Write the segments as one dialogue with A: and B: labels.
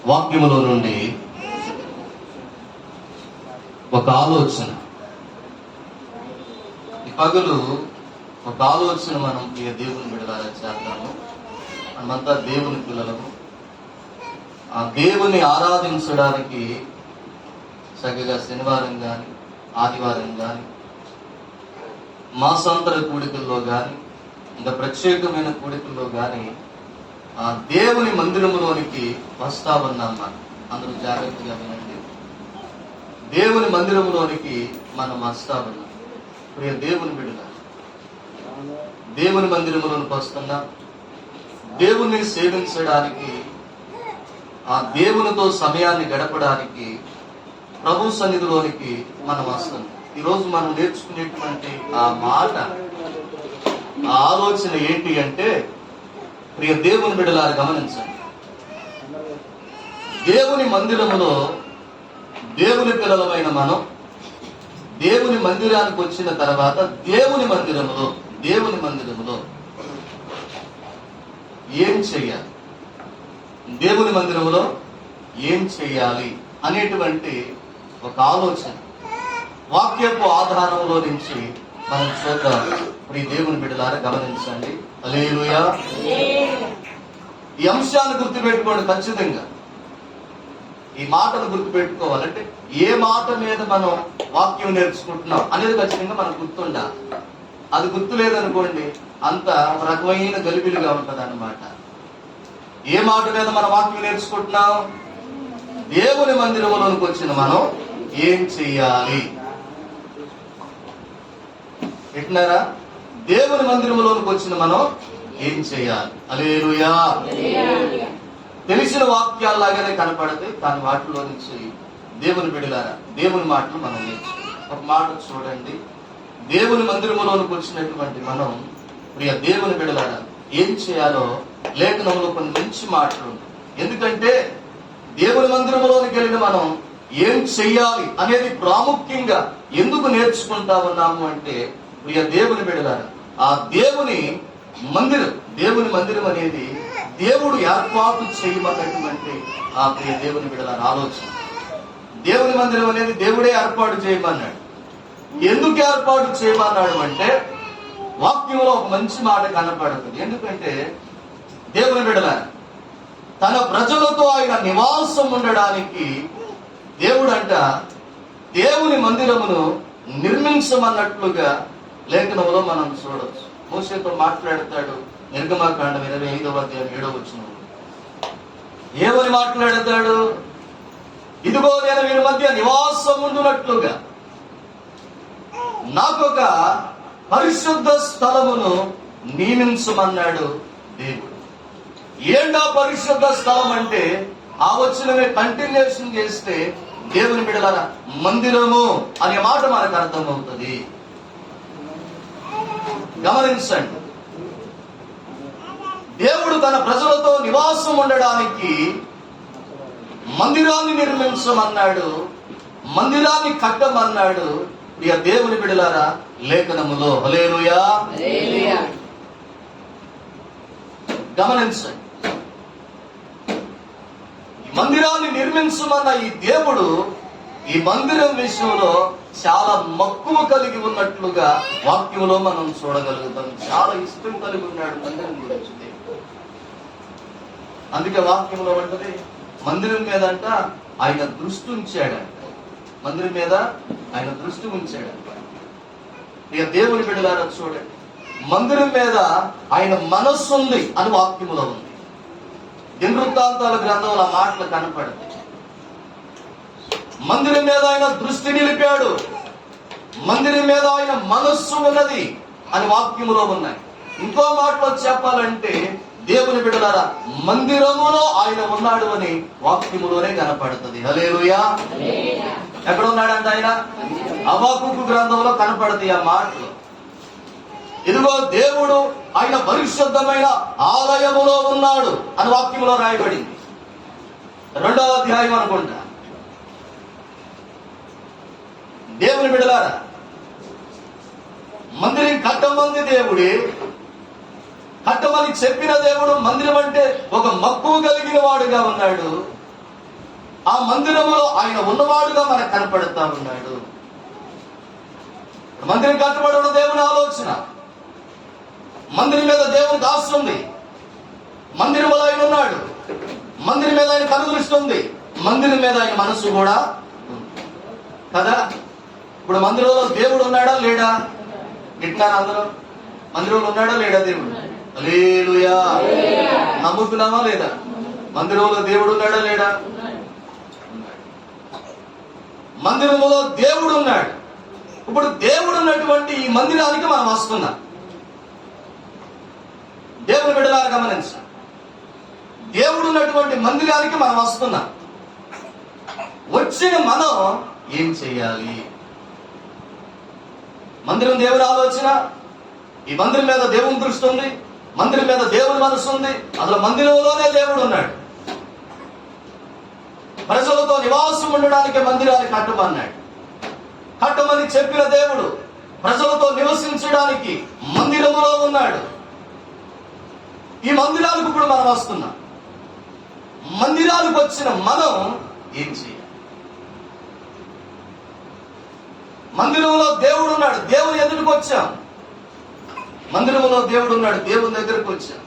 A: వాక్యములో నుండి ఒక ఆలోచన. ఈ పగలు ఒక ఆలోచన మనం ప్రియ దేవుని విడుదల చేద్దాము. మనమంతా దేవుని పిల్లలము. ఆ దేవుని ఆరాధించడానికి చక్కగా శనివారం కానీ, ఆదివారం కానీ, మాసాంతర కూడికల్లో కానీ, ఇంకా ప్రత్యేకమైన కూడికల్లో కానీ ఆ దేవుని మందిరములోనికి వస్తా ఉన్నాం. అందరూ జాగ్రత్తగా వినండి. దేవుని మందిరములోనికి మనం వస్తా ఉన్నాం. ప్రియ దేవుని బిడ్డ, దేవుని మందిరములోనికి వస్తున్నాం. దేవుణ్ణి సేవించడానికి, ఆ దేవునితో సమయాన్ని గడపడానికి ప్రభు సన్నిధిలోనికి మనం వస్తున్నాం. ఈరోజు మనం నేర్చుకునేటువంటి ఆ మాట, ఆ ఆలోచన ఏంటి అంటే, ప్రియ దేవుని బిడ్డలారా గమనించండి. దేవుని మందిరములో దేవుని పిల్లలమైన మనం దేవుని మందిరానికి వచ్చిన తర్వాత దేవుని మందిరములో ఏం చెయ్యాలి, దేవుని మందిరములో ఏం చెయ్యాలి అనేటువంటి ఒక ఆలోచన వాక్యపు ఆధారంలో నుంచి మనం చూద్దాం. ప్రియ దేవుని బిడ్డలారా గమనించండి. హల్లెలూయా. ఈ అంశాన్ని గుర్తుపెట్టుకోండి. ఖచ్చితంగా ఈ మాటను గుర్తుపెట్టుకోవాలంటే ఏ మాట మీద మనం వాక్యం నేర్చుకుంటున్నాం అనేది ఖచ్చితంగా మనకు గుర్తుండాలి. అది గుర్తు లేదనుకోండి, అంత ఒక రకమైన గలిబిలిగా ఉంటుంది అన్నమాట. ఏ మాట మీద మనం వాక్యం నేర్చుకుంటున్నాం? దేవుని మందిరంలోనికి వచ్చిన మనం ఏం చెయ్యాలి ఎట్నారా? దేవుని మందిరంలోనికి వచ్చిన మనం ఏం చెయ్యాలి? హల్లెలూయా. తెలిసిన వాక్యాల్లాగానే కనపడితే కానీ వాటిలో నుంచి దేవుని బిడ్డలారా దేవుని మాటలు మనం నేర్చుకోవాలి. ఒక మాట చూడండి. దేవుని మందిరంలోనికి వచ్చినటువంటి మనం ప్రియ దేవుని బిడ్డలారా ఏం చేయాలో లేఖనంలో కొన్ని మంచి మాటలు ఉంటాయి. ఎందుకంటే దేవుని మందిరంలోనికి వెళ్ళిన మనం ఏం చెయ్యాలి అనేది ప్రాముఖ్యంగా ఎందుకు నేర్చుకుంటా ఉన్నాము అంటే, ప్రియ దేవుని బిడ్డలారా ఆ దేవుని మందిరం అనేది దేవుడు ఏర్పాటు చేయమన్నటువంటి ఆ ప్రియ దేవుని బిడ్డలారా ఆలోచన. దేవుని మందిరం అనేది దేవుడే ఏర్పాటు చేయమన్నాడు. ఎందుకు ఏర్పాటు చేయమన్నాడు అంటే వాక్యంలో ఒక మంచి మాట కనపడుతుంది. ఎందుకంటే దేవుని బిడ్డలారా తన ప్రజలతో ఆయన నివాసం ఉండడానికి దేవుడంట దేవుని మందిరమును నిర్మించమన్నట్లుగా లేఖనంలో మనం చూడవచ్చు. మోషేతో మాట్లాడతాడు. నిర్గమకాండం 25వ అధ్యాయం 7వ వచనం. ఏమని మాట్లాడతాడు? ఇదిగో నేను వీరి మధ్య నివాసం ఉండునట్లుగా నాకొక పరిశుద్ధ స్థలమును నియమించమన్నాడు దేవుడు. ఏంటా పరిశుద్ధ స్థలం అంటే ఆ వచనమే కంటిన్యూషన్ చేస్తే దేవుని బిడ్డలారా మందిరము అనే మాట మనకు అర్థమవుతుంది. గమనించండి. దేవుడు తన ప్రజలతో నివాసం ఉండడానికి మందిరాన్ని నిర్మించమన్నాడు, మందిరాన్ని కట్టమన్నాడు. ప్రియ దేవుని బిడ్డలారా లేఖనములో హల్లెలూయా. గమనించండి. మందిరాన్ని నిర్మించమన్న ఈ దేవుడు ఈ మందిరం విషయంలో చాలా మక్కువ కలిగి ఉన్నట్లుగా వాక్యంలో మనం చూడగలుగుతాం. చాలా ఇష్టం కలిగి ఉన్నాడు మందిరం గురించి. అందుకే వాక్యంలో ఉంటది మందిరం మీద అంట ఆయన దృష్టి ఉంచాడంట. మందిరం మీద ఆయన దృష్టి ఉంచాడంట. ఇక దేవుని బిడ్డలారా చూడండి, మందిరం మీద ఆయన మనస్సు ఉంది అని వాక్యములో ఉంది. దినవృత్తాంతాల గ్రంథంలో ఆ మాటలు కనపడతాయి. మందిరం మీద ఆయన దృష్టి నిలిపాడు, మందిరం మీద ఆయన మనస్సు ఉన్నది అని వాక్యములో ఉన్నాయి. ఇంకో మాటలో చెప్పాలంటే దేవుని బిడ్డలారా మందిరములో ఆయన ఉన్నాడు అని వాక్యములోనే కనపడుతుంది. హల్లెలూయా. ఎక్కడ ఉన్నాడంట ఆయన? హబక్కూకు గ్రంథంలో కనపడతాయి ఆ మాటలు. ఇదిగో దేవుడు ఆయన పరిశుద్ధమైన ఆలయములో ఉన్నాడు అని వాక్యములో రాయబడింది. 2వ అధ్యాయం అనుకుంటా. దేవుని బిడ్డలారా మందిరం కట్టమంది దేవుడే, కట్టమని చెప్పిన దేవుడు మందిరం అంటే ఒక మక్కువ కలిగిన వాడుగా ఉన్నాడు. ఆ మందిరములో ఆయన ఉన్నవాడుగా మనకు కనపడుతూ ఉన్నాడు. మందిరం కట్టబడడం దేవుని ఆలోచన. మందిరం మీద దేవునికి ఆశ ఉంది. మందిరంలో ఆయన ఉన్నాడు. మందిరం మీద ఆయన కనుదృష్టి ఉంది. మందిరం మీద ఆయన మనసు కూడా ఉంది కదా. ఇప్పుడు మందిరంలో దేవుడు ఉన్నాడా లేడా? వింటున్నారా అందరూ? మందిరంలో ఉన్నాడా లేడా దేవుడు? హల్లెలూయా. నమ్ముతున్నామా లేదా? మందిరంలో దేవుడు ఉన్నాడా లేడా? మందిరంలో దేవుడు ఉన్నాడు. ఇప్పుడు దేవుడు ఉన్నటువంటి ఈ మందిరానికి మనం వస్తున్నాం. దేవుని బిడ్డలారా గమనించాం. దేవుడు ఉన్నటువంటి మందిరానికి మనం వస్తున్నాం. వచ్చిన మనం ఏం చేయాలి? మందిరం దేవుని ఆలోచన. ఈ మందిరం మీద దేవుని దృష్టి ఉంది. మందిరం మీద దేవుని మనసు ఉంది. అసలు మందిరంలోనే దేవుడు ఉన్నాడు. ప్రజలతో నివాసం ఉండడానికి మందిరాన్ని కట్టమన్నాడు. కట్టమని చెప్పిన దేవుడు ప్రజలతో నివసించడానికి మందిరములో ఉన్నాడు. ఈ మందిరాలకు ఇప్పుడు మనం వస్తున్నాం. మందిరాలకు వచ్చిన మనం ఏం చేయాలి? మందిరంలో దేవుడు ఉన్నాడు. దేవుని ఎదుటికి వచ్చాం. మందిరంలో దేవుడు ఉన్నాడు. దేవుని దగ్గరకు వచ్చాం.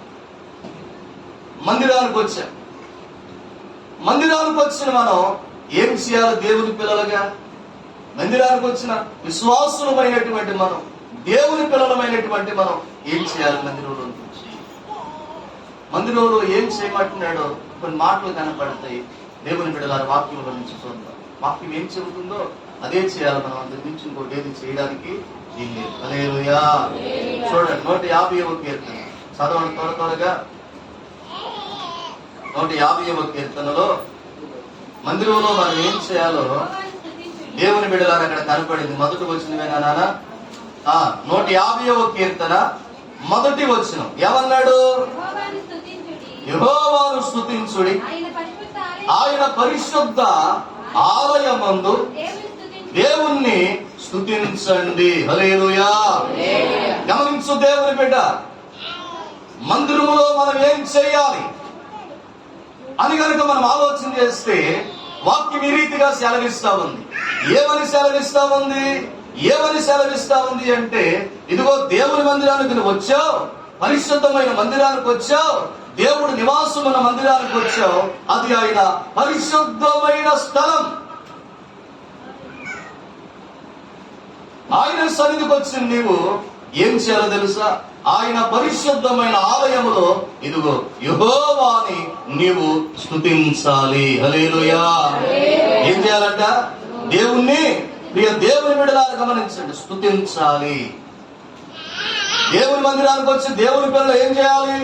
A: మందిరానికి వచ్చాం. మందిరానికి వచ్చిన మనం ఏం చేయాలి? దేవుని పిల్లలుగా మందిరానికి వచ్చిన విశ్వాసులమైనటువంటి మనం, దేవుని పిల్లలమైనటువంటి మనం ఏం చేయాలి? మందిరంలో మందిరంలో ఏం చేయమంటున్నాడో కొన్ని మాటలు కనపడతాయి. దేవుని బిడ్డలారా వాక్యంలో నుంచి చూద్దాం. వాక్యం ఏం చెబుతుందో అదే చేయాలి. మనం అందరి నుంచి ఇంకోటి ఏది చేయడానికి ఏం లేదు. హల్లెలూయా. చూడండి 150వ కీర్తన చదవండి త్వరగా. 150వ కీర్తనలో మందిరంలో మనం ఏం చేయాలో దేవుని బిడ్డలారా అక్కడ కనపడింది. మొదటి వచనమేనా నాన్న? 150వ కీర్తన మొదటి వచనం ఏమన్నాడు? యెహోవాను స్తుతించుడి, ఆయన పరిశుద్ధ ఆలయమందు దేవుణ్ణి స్తుతించండి. హల్లెలూయా. గమనించు దేవుని బిడ్డ, మందిరములో మనం ఏం చేయాలి అని కనుక మనం ఆలోచన చేస్తే వాక్యం ఈ రీతిగా సెలవిస్తా ఉంది. ఏమని సెలవిస్తా ఉంది? ఏమని సెలవిస్తా ఉంది అంటే, ఇదిగో దేవుని మందిరానికి నువ్వు వచ్చావు, పరిశుద్ధమైన మందిరానికి వచ్చావు, దేవుడు నివాసం ఉన్న మందిరానికి వచ్చావు. అది ఆయన పరిశుద్ధమైన స్థలం. ఆయన సన్నిధికి వచ్చిన నీవు ఏం చేయాలో తెలుసా? ఆయన పరిశుద్ధమైన ఆలయములో ఇదిగో యెహోవాని నీవు స్తుతించాలి. హల్లెలూయా. ఏం చేయాలంట? దేవుణ్ణి, ప్రియ దేవుని బిడ్డలారా గమనించండి, స్తుతించాలి. దేవుని మందిరానికి వచ్చి దేవుని పిల్లలు ఏం చేయాలి?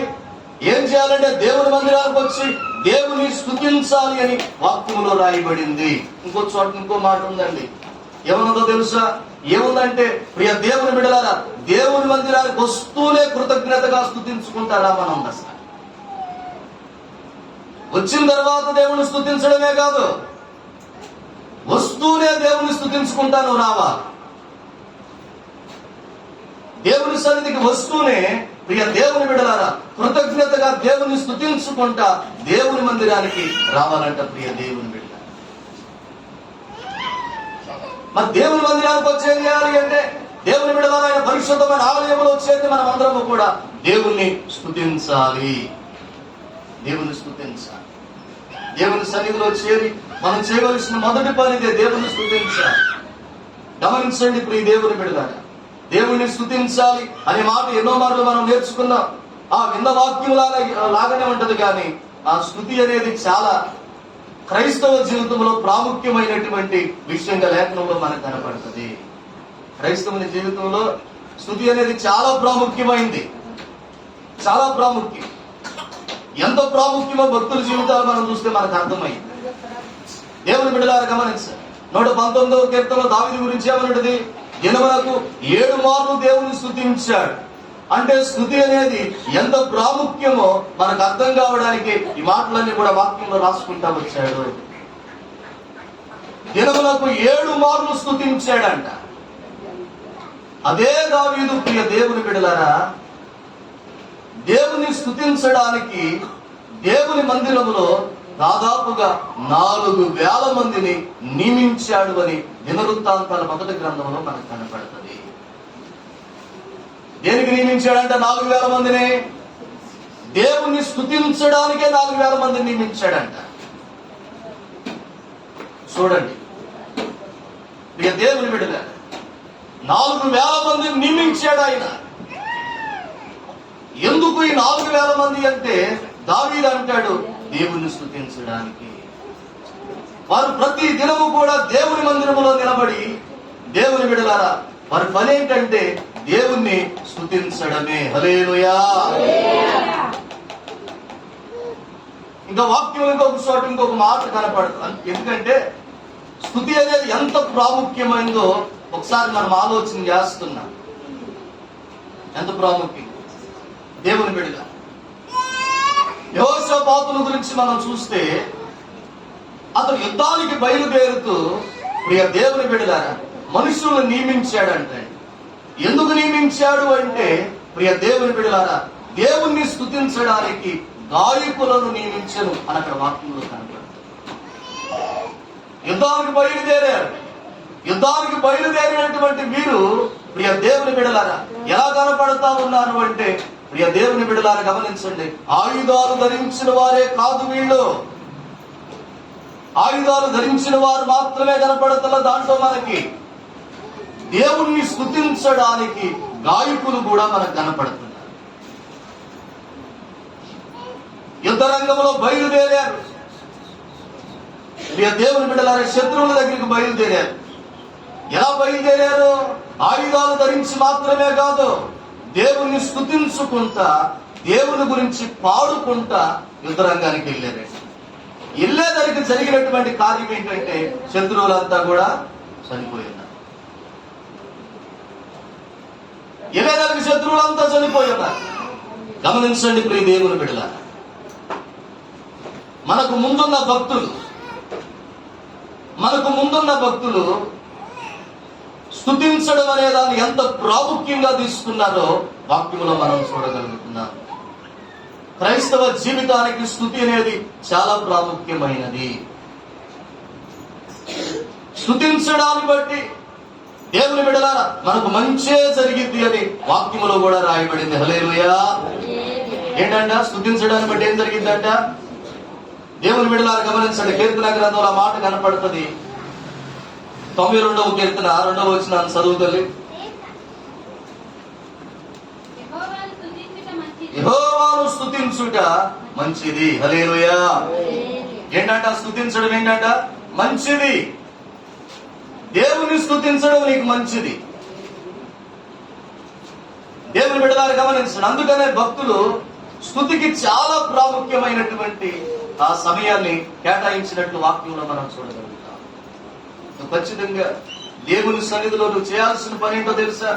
A: ఏం చేయాలంటే దేవుని మందిరానికి వచ్చి దేవుని స్తుతించాలి అని వాక్యములో రాయబడింది. ఇంకో చోట ఇంకో మాట ఉందండి. ఏమన్నదో తెలుసా? ఏముందంటే, ప్రియ దేవుని బిడ్డలారా, దేవుని మందిరానికి వస్తూనే కృతజ్ఞతగా స్తుతించుకుంటారా మనం? అసలు వచ్చిన తర్వాత దేవుని స్తుతించడమే కాదు, వస్తూనే దేవుని స్తుతించుకుంటాను రావా? దేవుని సన్నిధికి వస్తూనే ప్రియ దేవుని బిడ్డలారా కృతజ్ఞతగా దేవుని స్తుతించుకుంటా దేవుని మందిరానికి రావాలంట. ప్రియ దేవుని బిడ్డ, మరి దేవుని మందిరానికి వచ్చి ఏం చేయాలి అంటే, దేవుని బిడ్డలారా ఆయన పరిశుద్ధమైన ఆలయంలో వచ్చేది మనం అందరము కూడా దేవుణ్ణి స్తుతించాలి. దేవుని స్తుతించాలి. దేవుని సన్నిధిలో చేరి మనం చేయవలసిన మొదటి పని ఇదే, దేవుని స్తుతించాలి. గమనించండి ప్రియ దేవుని బిడ్డలారా, దేవుణ్ణి స్తుతించాలి అనే మాట ఎన్నో మార్లు మనం నేర్చుకున్నాం. ఆ విన్న వాక్యం లాగానే ఉంటది, కానీ ఆ స్తుతి అనేది చాలా క్రైస్తవ జీవితంలో ప్రాముఖ్యమైనటువంటి విషయంగా లేఖనంలో మనకు కనపడుతుంది. క్రైస్తవుని జీవితంలో స్తుతి అనేది చాలా ప్రాముఖ్యమైంది. చాలా ప్రాముఖ్యం. ఎంత ప్రాముఖ్యమో భక్తుల జీవితాలు మనం చూస్తే మనకు అర్థమైంది. దేవుని బిడ్డలారా గమనించాలి. 119వ కీర్తనలో దావీదు గురించి ఏమన్నది? దినమునకు 7 మార్లు దేవుని స్తుతించాడు. అంటే స్తుతి అనేది ఎంత ప్రాముఖ్యమో మనకు అర్థం కావడానికి ఈ మాటలన్నీ కూడా వాక్యంలో రాసుకుంటా వచ్చాడు. దినమునకు 7 మార్లు స్తుతించాడంట. అదే దావీదు ప్రియ దేవుని బిడ్డలారా దేవుని స్తుతించడానికి దేవుని మందిరములో దాదాపుగా 4,000 మందిని నియమించాడు అని దినవృత్తాంతాల 1వ గ్రంథంలో మనకు కనపడుతుంది. దేనికి నియమించాడంట 4,000 మందిని? దేవుణ్ణి స్తుతించడానికే 4,000 మందిని నియమించాడంట. చూడండి, ఇక దేవుని బిడ్డల 4,000 మందిని నియమించాడు ఆయన. ఎందుకు ఈ 4,000 మంది అంటే, దావీదు అంటాడు దేవుణ్ణి స్తుతించడానికి. వారు ప్రతి దినము కూడా దేవుని మందిరములో నిలబడి, దేవుని బిడ్డలారా వారి పని ఏంటంటే దేవుణ్ణి స్తుతించడమే. హల్లెలూయా. ఇంకా వాక్యం ఇంకొక చోట ఇంకొక మాట కనపడుతుంది. ఎందుకంటే స్తుతి అనేది ఎంత ప్రాముఖ్యమైందో ఒకసారి మనం ఆలోచన చేస్తున్నాం. ఎంత ప్రాముఖ్యం దేవుని బిడ్డ. యెహోషాపాతుల గురించి మనం చూస్తే, అతను యుద్ధానికి బయలుదేరుతూ ప్రియ దేవుని బిడ్డలారా మనుషులను నియమించాడంటే, ఎందుకు నియమించాడు అంటే ప్రియ దేవుని బిడ్డలారా దేవుణ్ణి స్తుతించడానికి గాయకులను నియమించను అని అక్కడ వాక్యంలో కనపడుతుంది. యుద్ధానికి బయలుదేరినటువంటి వీరు ప్రియ దేవుని బిడ్డలారా ఎలా కనపడతా ఉన్నారు అంటే, ప్రియ దేవుని బిడ్డలారా గమనించండి, ఆయుధాలు ధరించిన వారే కాదు వీళ్ళు. ఆయుధాలు ధరించిన వారు మాత్రమే కనపడుతున్న దాంట్లో మనకి దేవుణ్ణి స్తుతించడానికి గాయకులు కూడా మనకు కనపడుతున్నారు. యుద్ధ రంగంలో బయలుదేరారు. దేవుని బిడ్డలారా శత్రువుల దగ్గరికి బయలుదేరారు. ఎలా బయలుదేరారు? ఆయుధాలు ధరించి మాత్రమే కాదు, దేవుణ్ణి స్తుతించుకుంటా, దేవుని గురించి పాడుకుంటా యుద్ధ రంగానికి వెళ్ళారు. వెళ్ళేదానికి జరిగినటువంటి కార్యం ఏంటంటే శత్రువులంతా కూడా చనిపోయినారు. వెళ్ళేదానికి శత్రువులంతా చనిపోయినారు. గమనించండి ప్రియ దేవుని బిడ్డలారా, మనకు ముందున్న భక్తులు స్తుతించడం అనే దాన్ని ఎంత ప్రాముఖ్యంగా తీసుకున్నారో వాక్యంలో మనం చూడగలుగుతున్నాం. క్రైస్తవ జీవితానికి స్తుతి అనేది చాలా ప్రాముఖ్యమైనది. స్తుతించడాన్ని బట్టి దేవుని బిడ్డలారా మనకు మంచే జరిగింది అని వాక్యములో కూడా రాయబడింది. హల్లెలూయా. ఏంటంట? స్తుతించడాన్ని బట్టి ఏం జరిగిందంట? దేవుని బిడ్డలారా గమనించండి, కీర్తన గ్రంథంలో ఆ మాట కనపడుతుంది. 92వ కీర్తన 2వ వచనాన్ని చదువుతల్లి. యెహోవాను స్తుతించుట మంచిది. హల్లెలూయా. ఏంటంట? స్తుతించడం ఏంటంట? మంచిది. దేవుని స్తుతించడం నీకు మంచిది. దేవుని బిడ్డలారా గమనించండి, అందుకనే భక్తులు స్తుతికి చాలా ప్రాముఖ్యమైనటువంటి ఆ సమయాన్ని కేటాయించినట్లు వాక్యంలో మనం చూడగలుగుతాం. ఖచ్చితంగా దేవుని సన్నిధిలో నువ్వు చేయాల్సిన పని ఏంటో తెలుసా?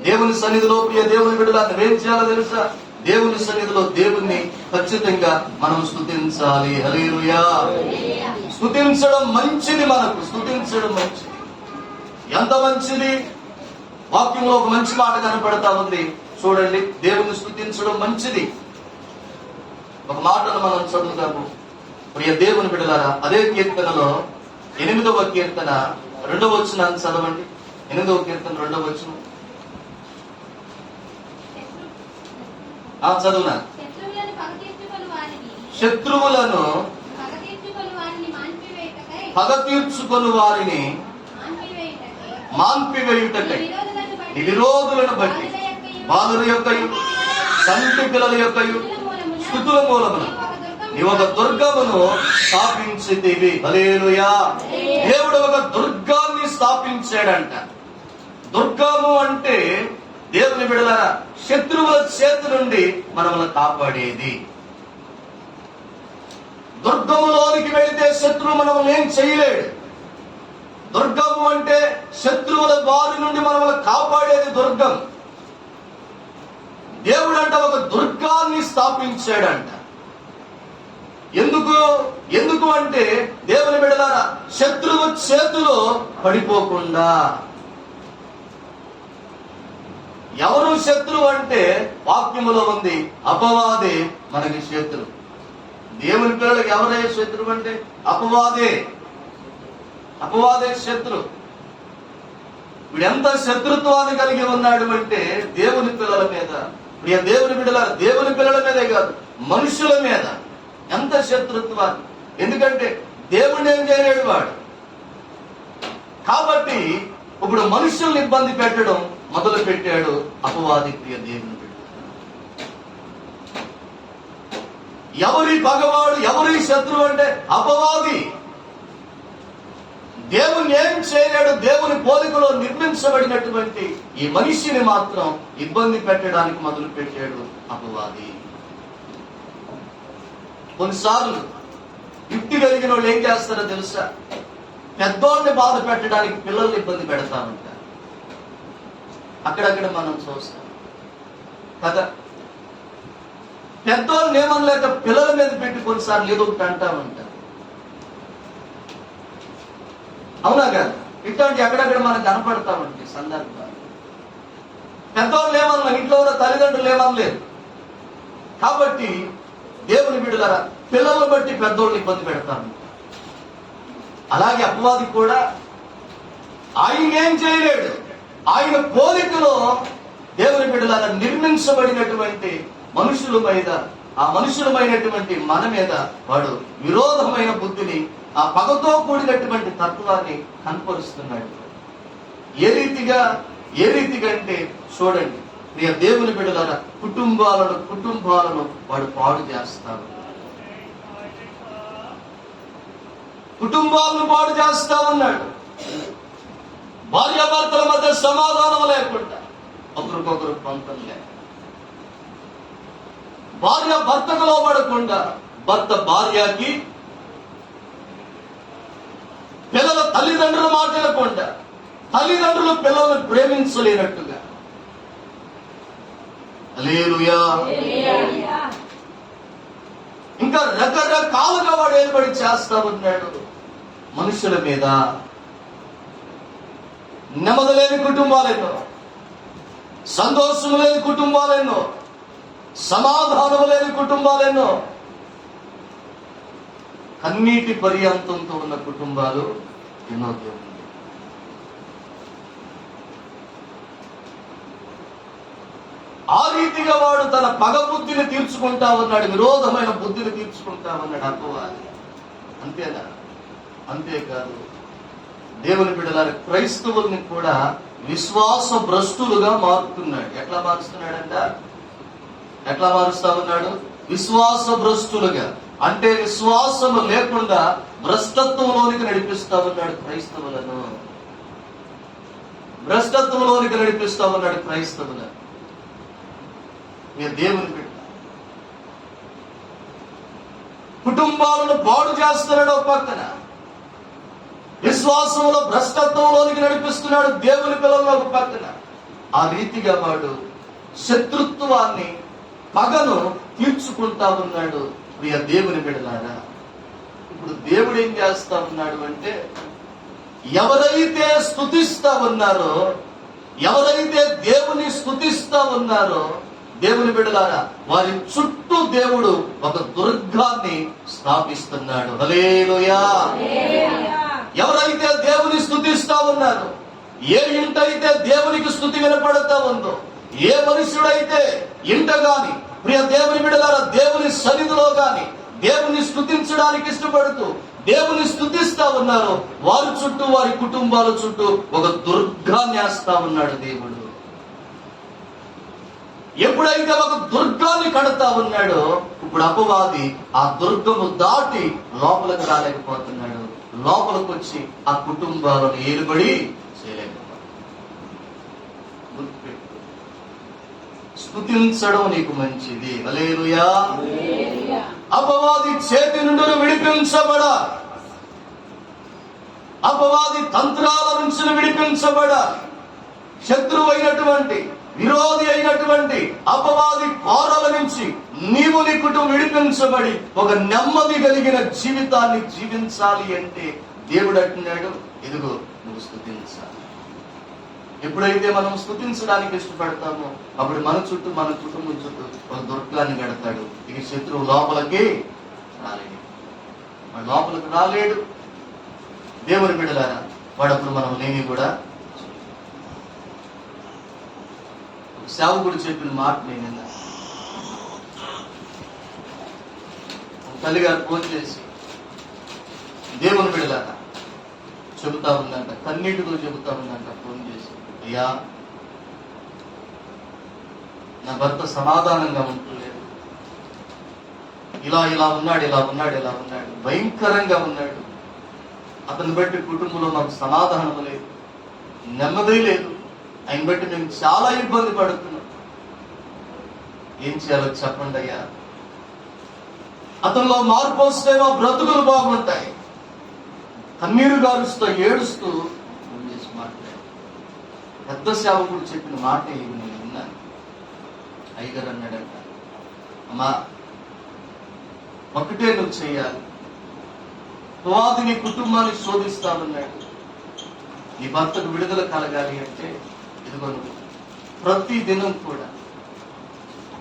A: దేవుని సన్నిధిలో ప్రియ దేవుని బిడ్డలా నువ్వేం చేయాలో తెలుసా? దేవుని సన్నిధిలో దేవుణ్ణి ఖచ్చితంగా మనం స్తుతించాలి. హల్లెలూయా. స్తుతించడం మంచిది. మనకు స్తుతించడం మంచిది. ఎంత మంచిది? వాక్యంలో ఒక మంచి మాట కనపడతా ఉంది. చూడండి, దేవుని స్తుతించడం మంచిది. ఒక మాటను మనం చదువుతాము. ప్రియ దేవుని బిడ్డలారా అదే కీర్తనలో 8వ కీర్తన 2వ వచనాన్ని చదవండి. 8వ కీర్తన 2వ వచనం చదువునా. శత్రువులను పగ తీర్చుకొని వారిని మాన్పివేయుటకై విరోధులను బట్టి బాలుల యొక్క సంటి పిల్లల యొక్క స్తుతుల మూలమున నీవు ఒక దుర్గమును స్థాపించితివి. హల్లెలూయా. దేవుడు ఒక దుర్గాన్ని స్థాపించాడంట. దుర్గము అంటే దేవుని బిడ్డలారా శత్రువుల చేతి నుండి మనల్ని కాపాడేది. దుర్గములోనికి వెళితే శత్రువు మనల్ని ఏం చేయలేడు. దుర్గము అంటే శత్రువుల బారి నుండి మనల్ని కాపాడేది దుర్గం. దేవుడు అంట ఒక దుర్గాన్ని స్థాపించాడంట. ఎందుకు అంటే దేవుని బిడ్డలారా శత్రువు చేతిలో పడిపోకుండా. ఎవరు శత్రువు అంటే వాక్యములో ఉంది, అపవాదే మనకి శత్రువు. దేవుని పిల్లలకు ఎవరే శత్రువు అంటే అపవాదే. అపవాదే శత్రు. వీడు ఎంత శత్రుత్వాన్ని కలిగి ఉన్నాడు అంటే దేవుని పిల్లల మీద, ప్రియ దేవుని బిడ్డల, దేవుని పిల్లల మీదే కాదు మనుషుల మీద ఎంత శత్రుత్వాన్ని. ఎందుకంటే దేవుడిని ఏం చేయలేడు వాడు. కాబట్టి ఇప్పుడు మనుషుల్ని ఇబ్బంది పెట్టడం మొదలు పెట్టాడు అపవాది. ప్రియ దేవుని బిడ్డ, ఎవరి పగవాడు, ఎవరి శత్రువు అంటే అపవాది. దేవుని ఏం చేయలేడు. దేవుని పోలికలో నిర్మించబడినటువంటి ఈ మనిషిని మాత్రం ఇబ్బంది పెట్టడానికి మొదలు పెట్టాడు అపవాది. కొన్నిసార్లు యుక్తి కలిగిన వాళ్ళు ఏం చేస్తారో తెలుసా? పెద్దోళ్ళని బాధ పెట్టడానికి పిల్లల్ని ఇబ్బంది పెడతా ఉంటారు. అక్కడక్కడ మనం చూస్తాం కదా. పెద్దోళ్ళని ఏమనలేక పిల్లల మీద పెట్టి కొన్నిసార్లు ఏదో ఒకటి అంటా ఉంటారు. అవునా కాదు? ఇట్లాంటి ఎక్కడెక్కడ మనకు కనపడతా ఉంటాయి సందర్భాలు. పెద్దవాళ్ళు ఏమన్నా, ఇంట్లో ఉన్న తల్లిదండ్రులు ఏమనలేదు. కాబట్టి దేవుని బిడ్డలారా, పిల్లలను బట్టి పెద్దోళ్ళని ఇబ్బంది పెడతాను. అలాగే అపవాది కూడా ఆయన ఏం చేయలేడు. ఆయన పోలికలో దేవుని బిడ్డలారా నిర్మించబడినటువంటి మనుషుల మీద, ఆ మనుషులమైనటువంటి మన మీద వాడు విరోధమైన బుద్ధిని, ఆ పగతో కూడినటువంటి తత్వాన్ని కనపరుస్తున్నాడు. ఏ రీతిగా అంటే చూడండి ప్రియ దేవుని బిడ్డలారా, కుటుంబాలను వాడు పాడు చేస్తాడు. కుటుంబాలను పాడు చేస్తా ఉన్నాడు. భార్యాభర్తల మధ్య సమాధానం లేకుండా, ఒకరికొకరు పంతం లేక, భార్య భర్తకు లోబడకుండా, భర్త భార్యకి, పిల్లల తల్లిదండ్రుల మాట వినకుండా, తల్లిదండ్రులు పిల్లలను ప్రేమించలేనట్టుగా. హల్లెలూయా. ఇంకా రకరకాలుగా వాడు ఏర్పడి చేస్తా ఉన్నాడు మనుషుల మీద. నెమ్మది లేని కుటుంబాలెన్నో, సంతోషం లేని కుటుంబాలెన్నో, సమాధానం లేని కుటుంబాలెన్నో, కన్నీటి పర్యంతంతో ఉన్న కుటుంబాలు ఎన్నో. దేవుడు ఆ రీతిగా వాడు తన పగ బుద్ధిని తీర్చుకుంటా ఉన్నాడు, విరోధమైన బుద్ధిని తీర్చుకుంటా ఉన్నాడు అపవాది. అంతేనా? అంతేకాదు దేవుని బిడ్డలారా, క్రైస్తవుల్ని కూడా విశ్వాస భ్రష్టులుగా మారుతున్నాడు. ఎట్లా మారుస్తా ఉన్నాడు? విశ్వాస భ్రష్టులుగా. అంటే విశ్వాసము లేకుండా భ్రష్టత్వంలోనికి నడిపిస్తా ఉన్నాడు క్రైస్తవులను. భ్రష్టత్వంలోనికి నడిపిస్తా ఉన్నాడు క్రైస్తవులను. దేవుని బిడ్డ, కుటుంబాలను పాడు చేస్తున్నాడు ఒక పక్కన, విశ్వాసంలో భ్రష్టత్వంలోనికి నడిపిస్తున్నాడు దేవుని పిల్లలను ఒక పక్కన. ఆ రీతిగా వాడు శత్రుత్వాన్ని, పగను తీర్చుకుంటా ఉన్నాడు. ప్రియ దేవుని బిడ్డలారా, ఇప్పుడు దేవుడు ఏం చేస్తా ఉన్నాడు అంటే, ఎవరైతే స్తుతిస్తా ఉన్నారో, ఎవరైతే దేవుని స్తుతిస్తా ఉన్నారో దేవుని బిడ్డలారా, వారి చుట్టూ దేవుడు ఒక దుర్గాన్ని స్థాపిస్తున్నాడు. హల్లెలూయా. ఎవరైతే దేవుని స్తుతిస్తా ఉన్నారో, ఏ ఇంటైతే దేవునికి స్తుతి వినపడతా ఉందో, ఏ మనుషుడైతే ఇంట గాని, ప్రియ దేవుని బిడ్డలారా, దేవుని సన్నిధిలో గాని దేవుని స్తుతించడానికి ఇష్టపడుతూ దేవుని స్తుతిస్తా ఉన్నారో, వారి చుట్టూ, వారి కుటుంబాల చుట్టూ ఒక దుర్గాన్ని వేస్తా ఉన్నాడు దేవుడు. ఎప్పుడైతే ఒక దుర్గాన్ని కడతా ఉన్నాడో, ఇప్పుడు అపవాది ఆ దుర్గము దాటి లోపలికి రాలేకపోతున్నాడు. లోపలికి వచ్చి ఆ కుటుంబాలను ఏలుబడి చేయలేకపోతున్నాడు. స్తుతించడం నీకు మంచిది. హల్లెలూయా. అపవాది చేతి నుండి విడిపించబడ, అపవాది తంత్రాల నుంచి విడిపించబడ, శత్రువు అయినటువంటి, విరోధి అయినటువంటి అపవాది కోరల నుంచి నీవు నీ కుటుంబం విడిపించబడి ఒక నెమ్మది కలిగిన జీవితాన్ని జీవించాలి అంటే దేవుడు అంటున్నాడు, ఇదిగో నువ్వు స్తుతించాలి. ఎప్పుడైతే మనం స్తుతించడానికి ఇష్టపడతామో అప్పుడు మన చుట్టూ, మన కుటుంబం చుట్టూ ఒక దుర్గాన్ని కడతాడు. ఇక శత్రువు లోపలికి రాలేడు. వాడు లోపలికి రాలేడు. దేవుని బిడ్డలారా, వాడప్పుడు మనం లేని కూడా సేవకుడు చెప్పిన మాట నేను తల్లిగారు ఫోన్ చేసి దేవుని బిడ్డలారా చెబుతా ఉందంట, కన్నీటితో చెబుతా ఉందంట. ఫోన్ చేసి, అయ్యా నా భర్త సమాధానంగా ఉంటలేదు, ఇలా ఉన్నాడు, ఇలా ఉన్నాడు, భయంకరంగా ఉన్నాడు. అతన్ని బట్టి కుటుంబంలో మాకు సమాధానం లేదు, నెమ్మది లేదు. ఆయన బట్టి మేము చాలా ఇబ్బంది పడుతున్నాం. ఏం చేయాలో చెప్పండి అయ్యా. అతనిలో మార్పు వస్తే మా బ్రతుకులు బాగుంటాయి. కన్నీరు గారుస్తూ ఏడుస్తూ చేసి మాట్లాడాడు. పెద్ద సేవకుడు చెప్పిన మాట నేను విన్నాను. అయ్యగారు అన్నాడంట, అమ్మా ఒకటే నువ్వు చేయాలి, పువాది నీ కుటుంబాన్ని శోధిస్తానన్నాడు. నీ భర్తకు విడుదల కలగాలి అంటే ఇదిగో నువ్వు ప్రతి దినం కూడా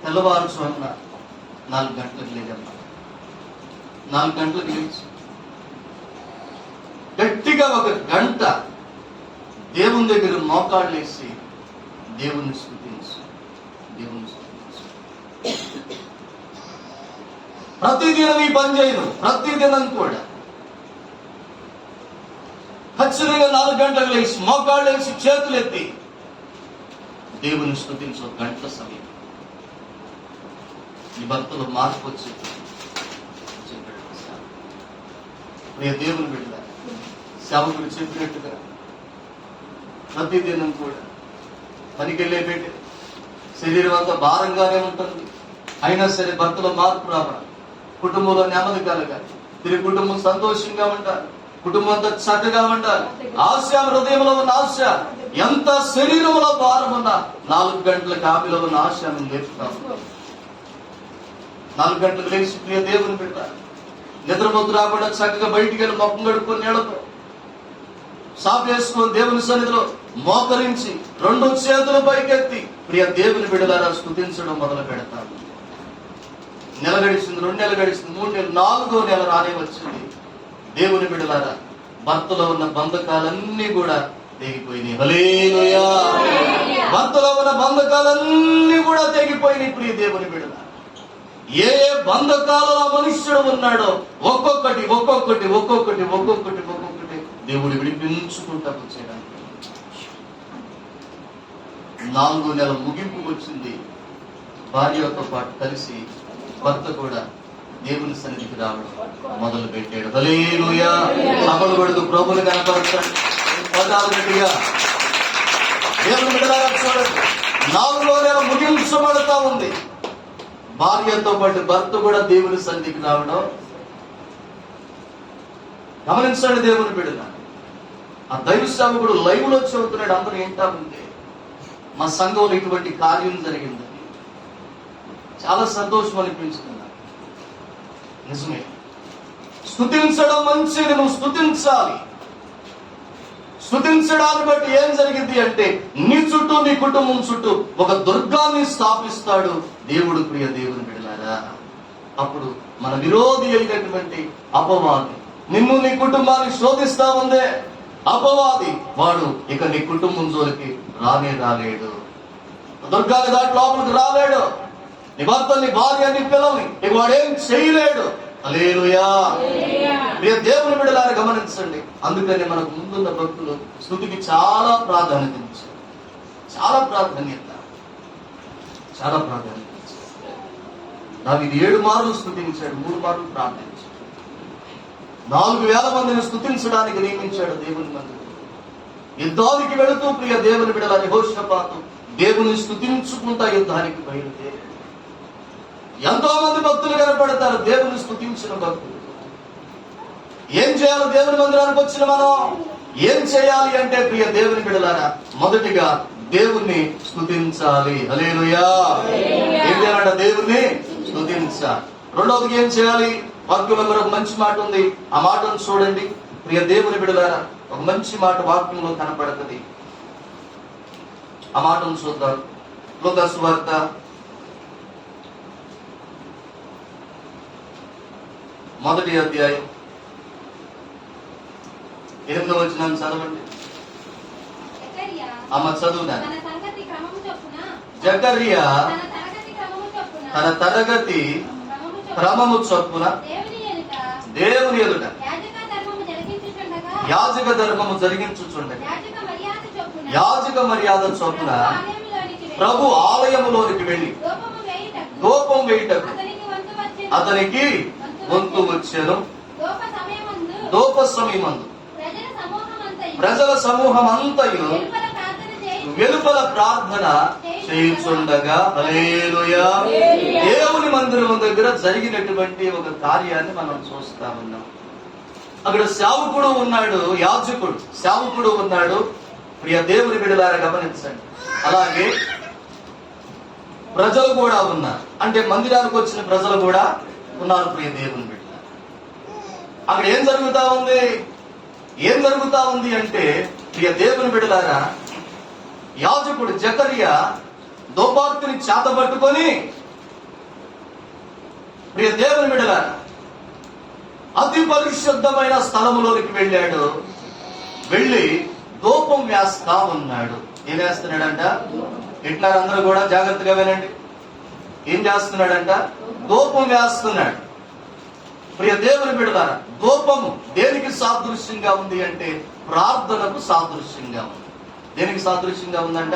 A: తెల్లవారుజామున 4 గంటలకు లేదమ్మా, 4 గంటలకు లేచి గట్టిగా 1 గంట దేవుని దగ్గర మోకాళ్ళు వేసి దేవుణ్ణి స్తుతించు. ప్రతిదినం ఈ పని చేయను. ప్రతిదినం కూడా ఖచ్చితంగా 4 గంటలకు లేచి మోకాళ్ళు వేసి చేతులు ఎత్తి దేవుని స్తుతించు. 1 గంట సమయం ఈ భర్తలో మార్పు వచ్చి చెప్పాడు. దేవుని బిడ్డ సేవకుడు చెప్పినట్టుగా ప్రతిదినం కూడా పనికి వెళ్ళే బిడ్డ శరీరం అంతా భారంగానే ఉంటుంది. అయినా సరే భర్తలో మార్పు రావాలి, కుటుంబంలో నెమ్మది కలగాలి, తిరిగి కుటుంబం సంతోషంగా ఉండాలి, కుటుంబం అంతా చక్కగా ఉండాలి. ఆశ హృదయంలో ఉన్న ఆశ, ఎంత శరీరంలో భారం ఉన్నా 4 గంటలకు ఆమెలో ఉన్న ఆశ మేము లేపుతాము. 4 గంటలకు లేచి ప్రియ దేవుని బిడ్డ నిద్రపోతు రాకుండా చక్కగా బయటికి వెళ్ళి మొక్కం గడుపుకొని నీళ్ళతో సాఫ్ చేసుకొని దేవుని సన్నిధిలో మోకరించి 2 చేతులు పైకెత్తి ప్రియ దేవుని బిడ్డలారా స్తుతించడం మొదలు పెడతాను. నెల గడిచింది, 2 నెలలు గడిచింది, 3 నెలలు, 4వ నెల రానే వచ్చింది. దేవుని బిడ్డలారా భర్తలో ఉన్న బంధకాలన్నీ కూడా తెగిపోయినాయి. హల్లెలూయా. భర్తలో ఉన్న బంధకాలన్నీ కూడా తెగిపోయినాయి. ప్రియ దేవుని బిడ్డలారా, ఏ బంధకాలలో మనుష్యుడు ఉన్నాడో ఒక్కొక్కటి దేవుడు విడిపించుకుంటా వచ్చేయడానికి 4వ నెల ముగింపు వచ్చింది. భార్యతో పాటు కలిసి భర్త కూడా దేవుని సన్నిధికి రావడం మొదలు పెట్టాడు. హల్లెలూయా. సభలు పడుతూ ప్రభుని కనపడతాడు. దేవుని బిడ్డలారా చూడండి, 4వ నెల ముగించబడతా ఉంది. భార్యతో పాటు భర్త కూడా దేవుని సన్నిధికి రావడం గమనించండి. దేవుని బిడ్డలారా, ఆ దైవ సేవకుడు లైవ్ లో చెబుతున్నాడు. అందరూ ఏంటా ఉంటే మా సంఘంలో ఇటువంటి కార్యం జరిగిందని చాలా సంతోషం అనిపించుకున్నాను. నిజమే, స్తుతించడం మంచిది, నువ్వు స్తుతించాలి. స్తుతించడాన్ని బట్టి ఏం జరిగింది అంటే నీ చుట్టూ, నీ కుటుంబం చుట్టూ ఒక దుర్గాన్ని స్థాపిస్తాడు దేవుడు. ప్రియ దేవుని బిడ్డలారా, అప్పుడు మన విరోధి అయినటువంటి అపవాది నిన్ను, నీ కుటుంబాన్ని శోధిస్తా ఉందే అపవాది, వాడు ఇక నీ కుటుంబం జోలికి రాలేడు. దుర్గాన్ని దాటి లోపలికి రాలేడు. నీ భర్త, నీ భార్య, నీ పిల్లల్ని ఇక వాడేం చేయలేడు. హల్లెలూయా. దేవుని బిడ్డలారా గమనించండి. అందుకని మనకు ముందున్న భక్తులు స్తుతికి చాలా ప్రాధాన్యత ఇచ్చారు. చాలా ప్రాధాన్యత ఇచ్చారు. దావీదు 7 మార్లు స్తుతించాడు, 3 మార్లు ప్రార్థించాడు. 4,000 మందిని స్తుతించడానికి నియమించాడు దేవుని మందిరం. యుద్ధానికి వెళుతూ ప్రియ దేవుని బిడ్డల యెహోషాపాతు దేవుని స్తుతించుకుంటా యుద్ధానికి బయలుదేరాడు. ఎంతో మంది భక్తులు కనపడతారు, దేవుని స్తుతించిన భక్తులు. ఏం చేయాలి? దేవుని మందిరానికి వచ్చిన మనం ఏం చేయాలి అంటే ప్రియ దేవుని బిడ్డలారా, మొదటిగా దేవుణ్ణి స్తుతించాలి. హల్లెలూయా. ఏం చేయాలంట? దేవుణ్ణి స్తుతించాలి. రెండవది ఏం చేయాలి? వాక్యంలో ఒక మంచి మాట ఉంది, ఆ మాటను చూడండి. ప్రియ దేవుని బిడ్డలారా, ఒక మంచి మాట వాక్యంలో కనపడుతుంది. ఆ మాటను చూద్దాం. లూకా సువార్త మొదటి అధ్యాయం 8వ వచనం చదవండి. అమ్మ చదువునా. జకర్యా తన తరగతి క్రమము చొప్పున దేవుని ఎదుట యాజక ధర్మము జరిగించుచుండగా యాజక మర్యాద చొప్పున ప్రభు ఆలయములోనికి వెళ్ళి ధూపం వేయుటకు అతనికి వంతు వచ్చెను. ధూప సమయమందు ప్రజల సమూహం అంతయు వెలుపల ప్రార్థన చేయుచుండగా హల్లెలూయా దేవుని మందిరం దగ్గర జరిగినటువంటి ఒక కార్యాన్ని మనం చూస్తా ఉన్నాం. అక్కడ సేవకుడు ఉన్నాడు, యాజకుడు సేవకుడు ఉన్నాడు. ప్రియ దేవుని బిడ్డలారా గమనించండి. అలాగే ప్రజలు కూడా ఉన్నారు, అంటే మందిరానికి వచ్చిన ప్రజలు కూడా ఉన్నారు. ప్రియ దేవుని బిడ్డలారా, అక్కడ ఏం జరుగుతా ఉంది? ఏం జరుగుతా ఉంది అంటే ప్రియ దేవుని బిడ్డలారా, యాజకుడు జకర్యా ధూపార్తిని చేతబట్టుకొని ప్రియ దేవుని బిడ్డలారా అతి పరిశుద్ధమైన స్థలములోనికి వెళ్ళాడు. వెళ్ళి ధూపం వేస్తా ఉన్నాడు. ఏం వేస్తున్నాడంట? ఇట్లా అందరూ కూడా జాగ్రత్తగా వినండి. ఏం చేస్తున్నాడంట? ధూపం వేస్తున్నాడు. ప్రియ దేవుని బిడ్డలారా, ధూపము దేనికి సాదృశ్యంగా ఉంది అంటే ప్రార్థనకు సాదృశ్యంగా ఉంది. దేనికి సాదృశ్యంగా ఉందంట?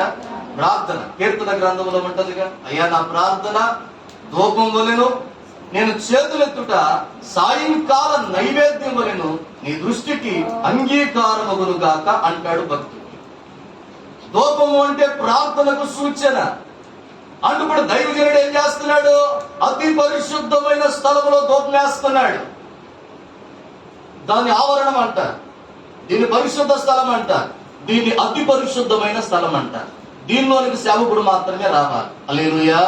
A: ప్రార్థన. కీర్తన గ్రంథంలో ఉంటదిగా, అయ్యా నా ప్రార్థన ధూపం వలెను, నేను చేతులెత్తుట సాయంకాల నైవేద్యం వలెను నీ దృష్టికి అంగీకారమగును గాక అంటాడు భక్తుడు. ధూపము అంటే ప్రార్థనకు సూచన. అందుకు దైవజనుడు ఏం చేస్తున్నాడు? అతి పరిశుద్ధమైన స్థలంలో ధూపం వేస్తున్నాడు. దాని ఆవరణం అంటారు, దీని పరిశుద్ధ స్థలం అంటారు, దీన్ని అతి పరిశుద్ధమైన స్థలం అంటారు. దీనిలోనికి సేవకుడు మాత్రమే రావాలి. హల్లెలూయా.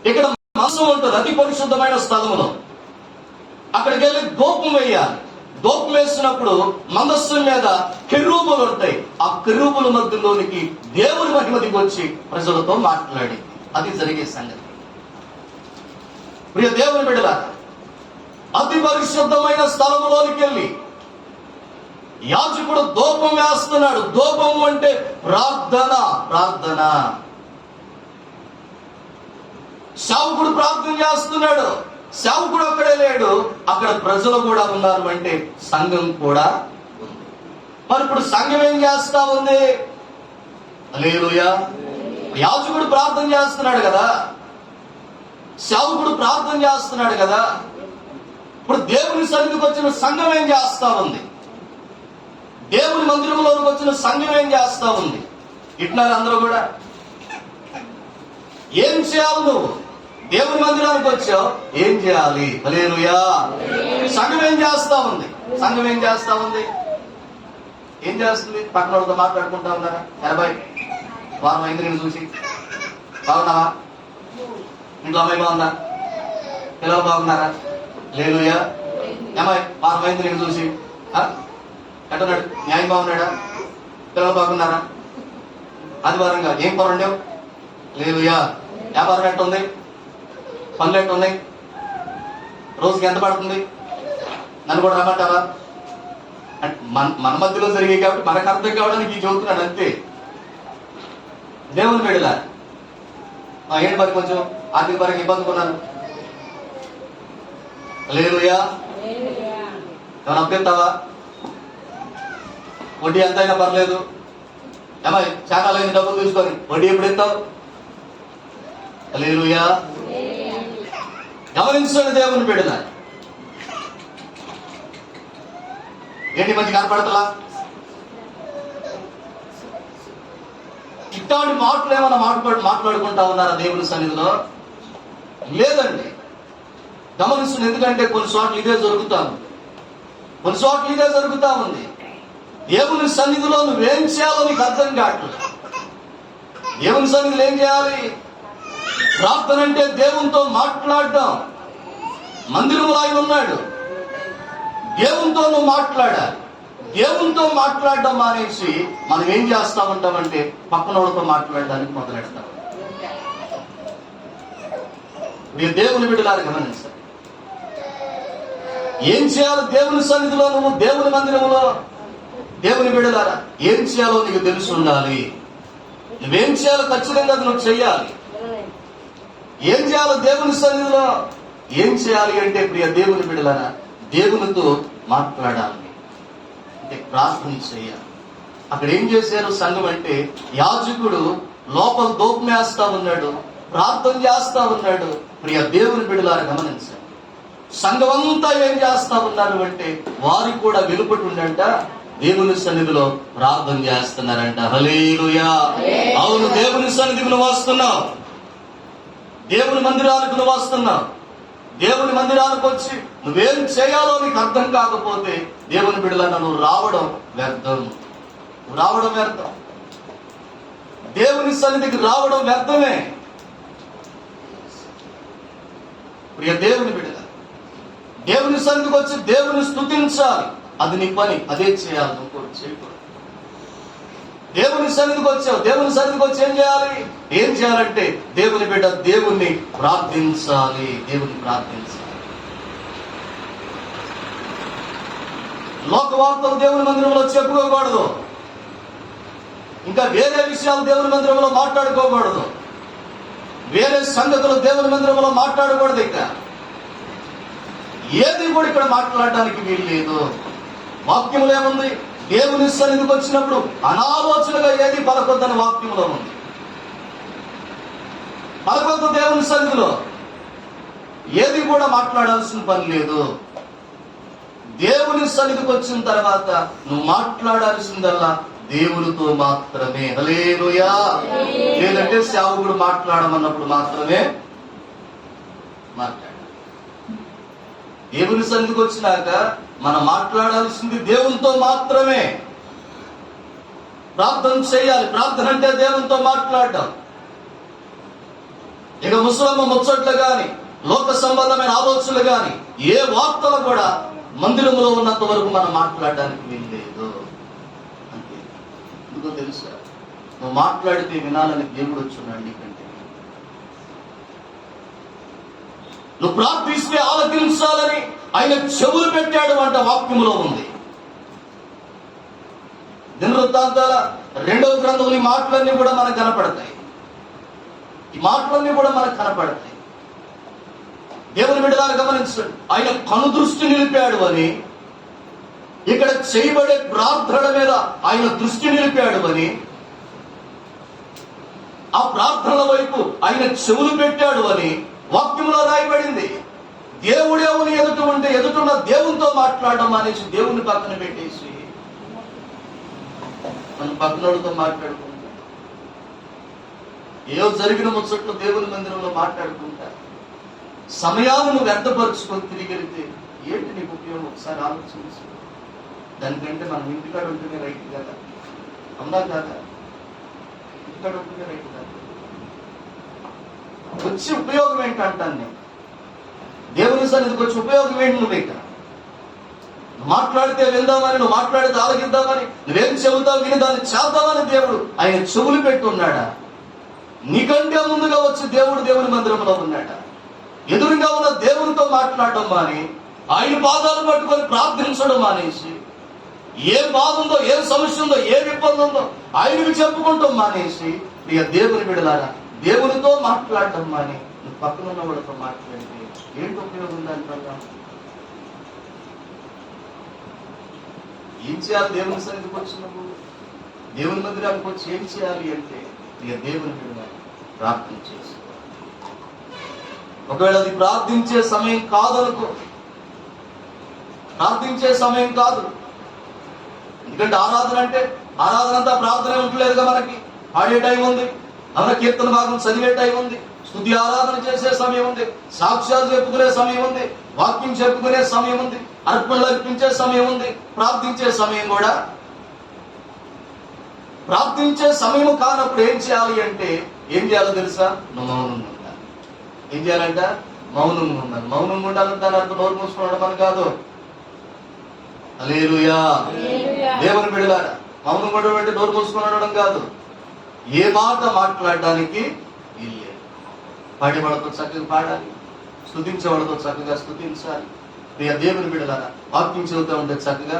A: ఇక్కడ మందసం ఉంటుంది అతి పరిశుద్ధమైన స్థలములో. అక్కడికి వెళ్ళి ధూపం వేయాలి. ధూపం వేసినప్పుడు మందస్సు మీద కెరూబులు ఉంటాయి. ఆ కెరూబుల మధ్యలోనికి దేవుని మహిమ దిగి వచ్చి ప్రజలతో మాట్లాడి అది జరిగే సంగతి. ప్రియ దేవుని బిడ్డలారా, అతి పరిశుద్ధమైన స్థలములోనికి వెళ్ళి యాజకుడు ధూపం వేస్తున్నాడు. ధూపం అంటే ప్రార్థన. ప్రార్థన. సేవకుడు ప్రార్థన చేస్తున్నాడు. సేవకుడు అక్కడే లేడు, అక్కడ ప్రజలు కూడా ఉన్నారు, అంటే సంఘం కూడా ఉంది. మరి ఇప్పుడు సంఘం ఏం చేస్తా ఉంది? హల్లెలూయా. యాజకుడు ప్రార్థన చేస్తున్నాడు కదా, సేవకుడు ప్రార్థన చేస్తున్నాడు కదా. ఇప్పుడు దేవుని సన్నిధికి వచ్చిన సంఘం ఏం చేస్తా ఉంది? దేవుని మందిరంలోకి వచ్చిన సంఘం ఏం చేస్తా ఉంది? ఇట్న్నారు అందరూ కూడా. ఏం చేయాలి? నువ్వు దేవుని మందిరానికి వచ్చావు, ఏం చేయాలి? హల్లెలూయా. సంఘం ఏం చేస్తా ఉంది? సంఘం ఏం చేస్తా ఉంది? ఏం చేస్తుంది? పక్కన వాళ్ళతో మాట్లాడుకుంటా ఉన్నారా? 80 వారం అయింది నేను చూసి. బాగున్నావా? ఇంట్లో అమ్మాయి బాగుందా? పిల్లలు బాగున్నారా? హల్లెలూయా. అమ్మాయి వారం అయింది నేను చూసి. ఎట్టున్నాడు? న్యాయం బాగున్నాడా? పిల్లలు బాగున్నారా? ఆదివారంగా ఏం పని ఉండేవు? హల్లెలూయా. వ్యాపారం ఎట్టుంది? పనులు ఎట్టున్నాయి? రోజుకి ఎంత పడుతుంది? నన్ను కూడా రమ్మంటావా? మన మధ్యలో జరిగాయి కాబట్టి మనకు అర్థం కావడానికి చెబుతున్నాడు అంతే. దేవుని బిడ్డలారా, ఏంటి మరి కొంచెం ఆర్థిక పరంగా ఇబ్బంది కొన్నాను. హల్లెలూయా. ఏమైనా అప్పేస్తావా? వడ్డీ ఎంత అయినా పర్లేదు. ఏమై శాఖలైన డబ్బులు తీసుకొని వడ్డీ ఎప్పుడు ఇస్తావు? హల్లెలూయా. గమనించండి దేవుని బిడ్డలారా, ఏంటి మంచి కనపడతలా? ఇట్లాంటి మాటలు ఏమైనా మాట్లాడుకుంటా ఉన్నారా దేవుని సన్నిధిలో? లేదండి. గమనిస్తుంది. ఎందుకంటే కొన్ని చోట్ల ఇదే జరుగుతా ఉంది, కొన్ని చోట్ల ఇదే జరుగుతా ఉంది. దేవుని సన్నిధిలో నువ్వేం చేయాలో నీకు అర్థం కావట్లేదు. దేవుని సన్నిధిలో ఏం చేయాలి? ప్రార్థన అంటే దేవునితో మాట్లాడడం. మందిరంలో ఆయన ఉన్నాడు, దేవునితో నువ్వు మాట్లాడాలి. దేవునితో మాట్లాడడం మానేసి మనం ఏం చేస్తా ఉంటామంటే పక్కన వాళ్ళతో మాట్లాడడానికి మొదలెడతాం. మీరు దేవుని బిడ్డలారా గమనించాలి. ఏం చేయాలి దేవుని సన్నిధిలో, నువ్వు దేవుని మందిరంలో? దేవుని బిడ్డలారా, ఏం చేయాలో నీకు తెలిసి ఉండాలి. నువ్వేం చేయాలో ఖచ్చితంగా అది నువ్వు చెయ్యాలి. ఏం చేయాలో దేవుని సన్నిధిలో? ఏం చేయాలి అంటే ప్రియ దేవుని బిడ్డలారా, దేవునితో మాట్లాడాలి, అంటే ప్రార్థన చేయాలి. అక్కడ ఏం చేశారు సంఘం అంటే, యాజకుడు లోపల దూపమేస్తా ఉన్నాడు, ప్రార్థన చేస్తా ఉన్నాడు. ప్రియ దేవుని బిడ్డలారా గమనించాలి, సంఘం అంతా ఏం చేస్తా ఉన్నారు అంటే, వారికి కూడా వెలుపటి ఉండంట దేవుని సన్నిధిలో ప్రార్థన చేస్తున్నారంట. హల్లెలూయా. అవును, దేవుని సన్నిధికి నువ్వు వస్తున్నావు, దేవుని మందిరానికి నువ్వు వస్తున్నావు. దేవుని మందిరానికి వచ్చి నువ్వేం చేయాలో నీకు అర్థం కాకపోతే దేవుని బిడ్డలన్నా నువ్వు రావడం వ్యర్థం, రావడం వ్యర్థం. దేవుని సన్నిధికి రావడం వ్యర్థమే. ప్రియ దేవుని బిడ్డల, దేవుని సన్నిధికి వచ్చి దేవుని స్తుతించాలి, అది నీ పని, అదే చేయాలి, ఇంకోటి చేయకూడదు. దేవుని సన్నిధికి వచ్చావు, దేవుని సన్నిధికి వచ్చి ఏం చేయాలి? ఏం చేయాలంటే దేవుని బిడ్డ దేవుణ్ణి ప్రార్థించాలి, దేవుని ప్రార్థించాలి. లోక వార్తలు దేవుని మందిరంలో చెప్పుకోకూడదు, ఇంకా వేరే విషయాలు దేవుని మందిరంలో మాట్లాడుకోకూడదు, వేరే సంగతులు దేవుని మందిరంలో మాట్లాడకూడదు. ఇక ఏది కూడా ఇక్కడ మాట్లాడడానికి వీలు లేదు. వాక్యములో ఏముంది? దేవుని సన్నిధికి వచ్చినప్పుడు అనాలోచనగా ఏది పలకొద్దని వాక్యంలో ఉంది. పలకొద్దు దేవుని సన్నిధిలో, ఏది కూడా మాట్లాడాల్సిన పని లేదు. దేవుని సన్నిధికి వచ్చిన తర్వాత నువ్వు మాట్లాడాల్సిందల్లా దేవునితో మాత్రమే. హల్లెలూయా. లేదంటే సేవకుడు మాట్లాడమన్నప్పుడు మాత్రమే మాట్లాడాలి. దేవుని సన్నిధికి వచ్చినాక మనం మాట్లాడాల్సింది దేవునితో మాత్రమే. ప్రార్థన చేయాలి, ప్రార్థన అంటే దేవునితో మాట్లాడటం. ఇక ముసలమ్మ ముచ్చట్లు గాని, లోక సంబంధమైన ఆలోచనలు గాని, ఏ వార్తలు కూడా మందిరంలో ఉన్నంత వరకు మనం మాట్లాడడానికి వీల్లేదు. అంతే. ఎందుకో తెలుసా? నువ్వు మాట్లాడితే వినాలని దేవుడు వచ్చున్నాడు నీకంటే. నువ్వు ప్రార్థిస్తే ఆలకించాలని ఆయన చెవులు పెట్టాడు అంట వాక్యములో ఉంది. దినవృత్తాంతాల 2వ గ్రంథంలో ఈ మాటలన్నీ కూడా మనకు కనపడతాయి. ఈ మాటలన్నీ కూడా మనకు కనపడతాయి. దేవుని బిడ్డలారా గమనించండి, ఆయన కనుదృష్టి నిలిపాడు అని, ఇక్కడ చేయబడే ప్రార్థన మీద ఆయన దృష్టి నిలిపాడు అని, ఆ ప్రార్థనల వైపు ఆయన చెవులు పెట్టాడు అని వాక్యంలో రాయబడింది. దేవుడేవుని ఎదుట ఉంటే ఎదుటున్న దేవునితో మాట్లాడడం అనేసి దేవుని పక్కన పెట్టేసి మన పక్కనోడితో మాట్లాడుకుంటా, ఏదో జరిగిన ముచ్చట్లు దేవుని మందిరంలో మాట్లాడుకుంటా సమయాలను వ్యర్థపరుచుకొని తిరిగి వెళితే ఏంటి నీకు ఉపయోగం? ఒకసారి ఆలోచించు. దానికంటే మనం ఇంటికాడ ఉంటేనే రైట్ కదా, అవునా కాదా? ఇంటికాడ ఉంటేనే రైట్ కదా. వచ్చి ఉపయోగం ఏంటంటాను నేను, దేవుని సన్నిధికి వచ్చి ఉపయోగం ఏంటి? నువ్వు ఇక్కడ మాట్లాడితే విందామని, నువ్వు మాట్లాడితే ఆలకిద్దామని, నువ్వేం చెబుతావు విని దాన్ని చేద్దామని దేవుడు ఆయన చెవులు పెట్టి ఉన్నాడా? నీకంటే ముందుగా వచ్చి దేవుడు దేవుని మందిరంలో ఉన్నాడా? ఎదురుగా ఉన్న దేవునితో మాట్లాడడం మాని, ఆయన పాదాలు పట్టుకొని ప్రార్థించడం మానేసి, ఏం బాధ ఉందో, ఏం సమస్య ఉందో, ఏం ఇబ్బంది ఉందో ఆయనకి చెప్పుకుంటాం మానేసి, ఇక దేవుని బిడ్డలారా దేవునితో మాట్లాడటం మాని నువ్వు పక్కన ఉన్న వాళ్ళతో మాట్లాడితే ఏంటి ఉపయోగం ఉందంటారా? ఏం చేయాలి? దేవుని సన్నిధికి వచ్చినప్పుడు, దేవుని మందిరానికి వచ్చి ఏం చేయాలి అంటే ఇక దేవుని బిడ్డలారా ప్రార్థన చేసి, ఒకవేళ అది ప్రార్థించే సమయం కాదనుకో, ప్రార్థించే సమయం కాదు. ఎందుకంటే ఆరాధన అంటే ఆరాధన అంతా ప్రార్థన ఉండలేదుగా, మనకి పాడే టైం ఉంది, అవునా, కీర్తన భాగం చదివే టైం ఉంది, స్తుతి ఆరాధన చేసే సమయం ఉంది, సాక్ష్యాలు చెప్పుకునే సమయం ఉంది, వాక్యం చెప్పుకునే సమయం ఉంది, అర్పణలు అర్పించే సమయం ఉంది, ప్రార్థించే సమయం కూడా. ప్రార్థించే సమయం కానప్పుడు ఏం చేయాలి అంటే, ఏం చేయాలో తెలుసా? నువ్వు మౌనంగా ఉండాలి. ఏం చేయాలంట? మౌనంగా ఉండాలి. మౌనంగా ఉండాలంటే దాని అర్థం నోరు మూసుకోవడం అని కాదు. హల్లెలూయా. దేవుని బిడ్డలారా, మౌనంగా ఉండడం అంటే నోరు మూసుకొని ఉండడం కాదు. ఏ మాట మాట్లాడడానికి వీల్లేదు. పాడేవాళ్ళతో చక్కగా పాడాలి, స్తుతించేవాళ్ళతో చక్కగా స్తుతించాలి, ప్రియ దేవుని బిడ్డలారా, వాక్యం చదువుతూ ఉంటే చక్కగా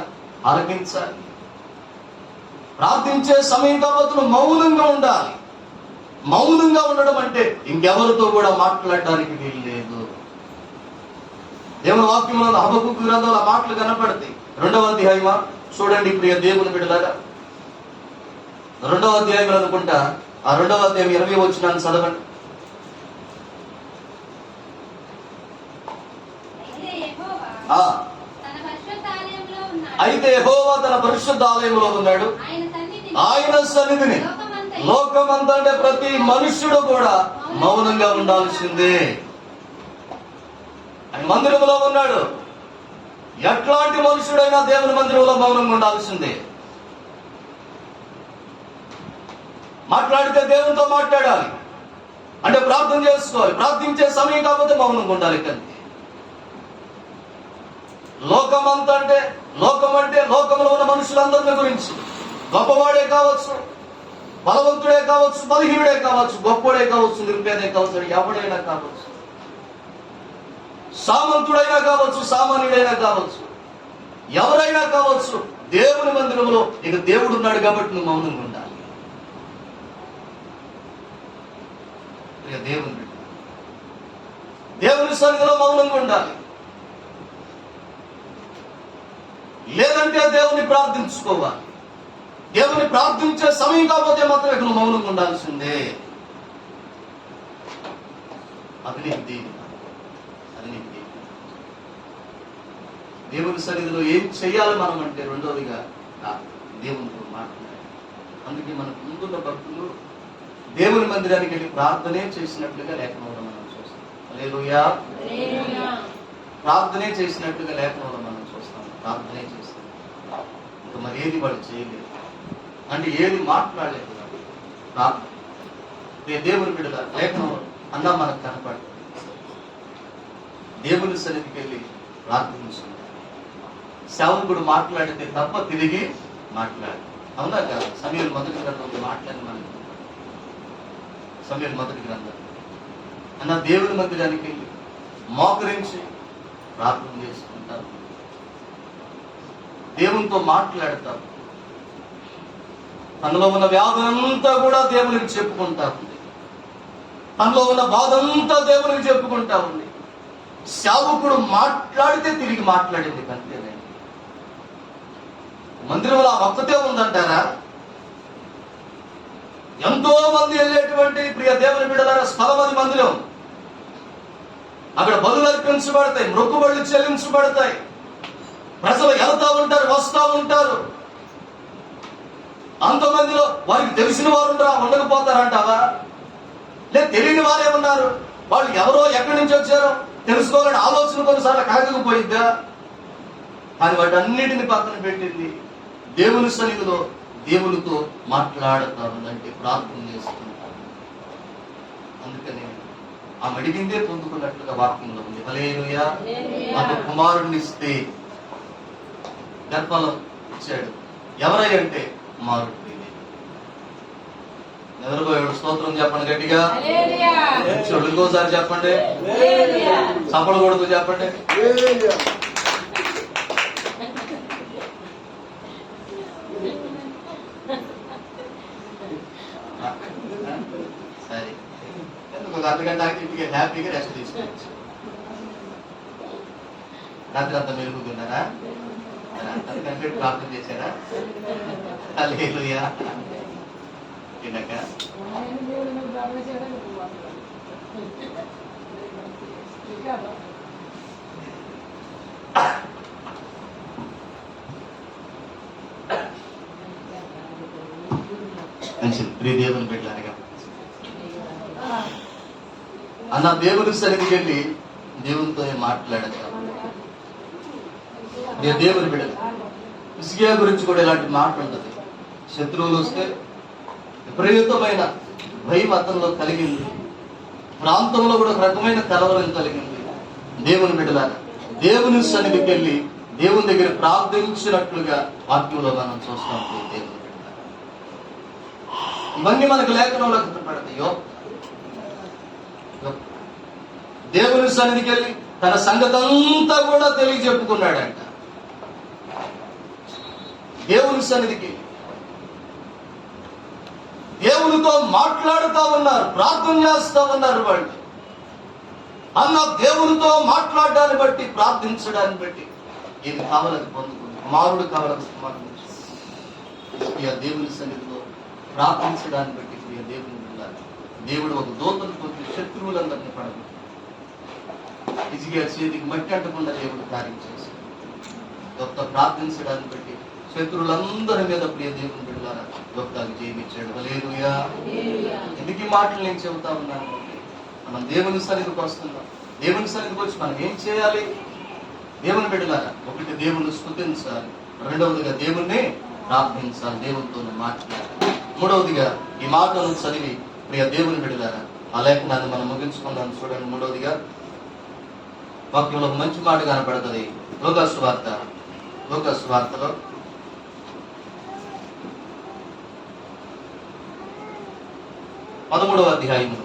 A: ఆలకించాలి. ప్రార్థించే సమయం కాబట్టి మౌనంగా ఉండాలి. మౌనంగా ఉండడం అంటే ఇంకెవరితో కూడా మాట్లాడడానికి వీలు లేదు. దేవుని వాక్యంలో హబక్కూకు గ్రంథంలో ఆ మాటలు కనపడతాయి. 2వ అధ్యాయమా చూడండి ప్రియ దేవుని బిడ్డలారా, 2వ అధ్యాయం అనుకుంటా, ఆ 2వ అధ్యాయం 20 వచనాన్ని చదవండి. అయితే యెహోవా తన పరిశుద్ధ ఆలయంలో ఉన్నాడు. ఆయన సన్నిధిని లోకమంతా అంటే ప్రతి మనుష్యుడు కూడా మౌనంగా ఉండాల్సిందే. ఆయన మందిరంలో ఉన్నాడు. ఎట్లాంటి మనుషుడైనా దేవుని మందిరంలో మౌనంగా ఉండాల్సిందే. మాట్లాడితే దేవునితో మాట్లాడాలి, అంటే ప్రార్థన చేసుకోవాలి. ప్రార్థించే సమయం కాకపోతే మౌనంగా ఉండాలి. కానీ లోకమంతా అంటే లోకంలో ఉన్న మనుషులందరిని గురించి, గొప్పవాడే కావచ్చు, బలవంతుడే కావచ్చు, బలహీనుడే కావచ్చు, గొప్పడే కావచ్చు, నిరుపేదే కావచ్చు, ఎవడైనా కావచ్చు, సామంతుడైనా కావచ్చు, సామాన్యుడైనా కావచ్చు, ఎవరైనా కావచ్చు, దేవుని మందిరంలో ఇక దేవుడు ఉన్నాడు కాబట్టి నువ్వు మౌనంగా ఉండాలి. దేవుని సన్నిధిలో మౌనంగా ఉండాలి. లేదంటే దేవుని ప్రార్థించుకోవాలి. దేవుని ప్రార్థించే సమయం కాకపోతే మాత్రం ఇక్కడ మౌనంగా ఉండాల్సిందే. అవినీతి దేవుని సన్నిధిలో ఏం చెయ్యాలి మనం అంటే, రెండవదిగా దేవునితో మాట్లాడాలి. అందుకే మనకు ముందున్న భక్తులు దేవుని మందిరానికి వెళ్ళి ప్రార్థనే చేసినట్లుగా లేఖనంలో మనం చూస్తాం. హల్లెలూయా. ప్రార్థనే చేసినట్లుగా లేఖనంలో మనం చూస్తాం. ప్రార్థనే చేస్తాం. ఇంకా మరి ఏది వాళ్ళు చేయలేదు, అంటే ఏది మాట్లాడలేదు. దేవుని బిడ్డల లేఖనం అన్నా మనకు కనపడదు. దేవుని సన్నిధికి వెళ్ళి ప్రార్థించుకుంటాం. సేవకుడు మాట్లాడితే తప్ప తిరిగి మాట్లాడు. అవునా కదా? సమూయేలు మొదటి గ్రంథంలో మాట్లాడి మనకి సమూయేలు మొదటి గ్రంథం అన్న దేవుని మందిరానికి వెళ్ళి మోకరించి ప్రార్థన చేసుకుంటారు, దేవునితో మాట్లాడతారు. తనలో ఉన్న వ్యాధులంతా కూడా దేవునికి చెప్పుకుంటా ఉంది. తనలో ఉన్న బాధ అంతా దేవునికి చెప్పుకుంటా ఉంది. సేవకుడు మాట్లాడితే తిరిగి మాట్లాడింది అంతేనే. మందిరంలో ఆ ఒక్కతే ఉందంటారా? ఎంతో మంది వెళ్ళేటువంటి ప్రియ దేవుని బిడ్డలారా స్థలమది మందిరం. అక్కడ బలులు అర్పించబడతాయి, మొక్కుబడులు చెల్లించబడతాయి. ప్రజలు వెళ్తా ఉంటారు, వస్తా ఉంటారు. అంతమందిలో వారికి తెలిసిన వారు ఉండకపోతారంటావా? లేదు, తెలియని వారే ఉన్నారు. వాళ్ళు ఎవరో ఎక్కడి నుంచి వచ్చారో తెలుసుకోవాలని ఆలోచన కొన్నిసార్లు కలగకపోయిద్దా? కానీ వాటన్నిటిని పక్కన పెట్టింది దేవుని సన్నిధిలో దేవునితో మాట్లాడతారు, అంటే ప్రార్థన చేసుకుంటారు. అందుకని ఆమె అడిగిందే పొందుకున్నట్లుగా వాక్యంలో ఉంది. హల్లెలూయా. నాకు కుమారుడిని ఇస్తే గర్భంలో ఇచ్చాడు. ఎవరై అంటే కుమారుడు. నిద్రపోయాడు. స్తోత్రం చెప్పండి గట్టిగా. ఇంకోసారి చెప్పండి, చప్పలు కొడుతూ చెప్పండి. సరే, ఒక అర్ధగంట ఇంటికి హ్యాపీగా రెస్ట్ తీసుకోవచ్చు. రాత్రి అంతా మెలుగుతున్నారా? అంతకంటే ప్రార్థన చేశారా? హల్లెలూయా. దేవుని బిడ్డలాగా అన్న దేవుని సన్నిధికి వెళ్ళి దేవునితో మాట్లాడతాం. దేవుని బిడ్డలు హిజ్కియా గురించి కూడా ఇలాంటి మాట ఉంటుంది. శత్రువులు వస్తే విపరీతమైన భయం అతనిలో కలిగింది. ప్రాంతంలో కూడా ఒక రకమైన కలవరం కలిగింది. దేవుని బిడ్డలాగా దేవుని సన్నిధికి వెళ్ళి దేవుని దగ్గర ప్రార్థించినట్లుగా వాక్యంలో మనం చూస్తాం. దేవుని ఇవన్నీ మనకు లేఖనంలో కనపడతాయో. దేవుని సన్నిధికి వెళ్ళి తన సంగతంతా కూడా తెలియజెప్పుకున్నాడంట. దేవుని సన్నిధికి దేవునితో మాట్లాడుతూ ఉన్నారు, ప్రార్థన చేస్తూ ఉన్నారు. వాళ్ళు అన్న దేవునితో మాట్లాడడాన్ని బట్టి, ప్రార్థించడాన్ని బట్టి ఏది కావాలని పొందుకుంది. కుమారుడు కావాలని కుమారుడు ప్రియ దేవుని సన్నిధిలో ప్రార్థించడాన్ని బట్టి ప్రియ దేవుని ఉండాలి. దేవుడు ఒక దూతను పొంది శత్రువులందరినీ పడదు. హిజ్కియా చేతికి మట్టి అంటకుండా దేవుడు కార్యం చేశాడు. గొప్ప ప్రార్థించడాన్ని బట్టి శత్రువులందరి మీద ప్రియ దేవుని బిడ్డలారా గొప్పకి జయమిచ్చాడు. హల్లెలూయా. ఎందుకు ఈ మాటలు నేను చెబుతా ఉన్నాను? మనం దేవుని సన్నిధికి వస్తున్నాం. దేవుని సన్నిధికి వచ్చి మనం ఏం చేయాలి? దేవుని బిడ్డలారా, ఒకటి దేవుని స్తుతించాలి, రెండవదిగా దేవుణ్ణి ప్రార్థించాలి, దేవునితో మాట్లాడాలి. మూడవదిగా ఈ మాటలను చదివి ప్రియ దేవుని బిడ్డలారా ఆ లేఖనాన్ని మనం ముగించుకున్నాం. చూడండి, మూడవదిగా వాక్యంలో ఒక మంచి మాట కనపడుతుంది. లూకా సువార్తలో 13వ అధ్యాయంలో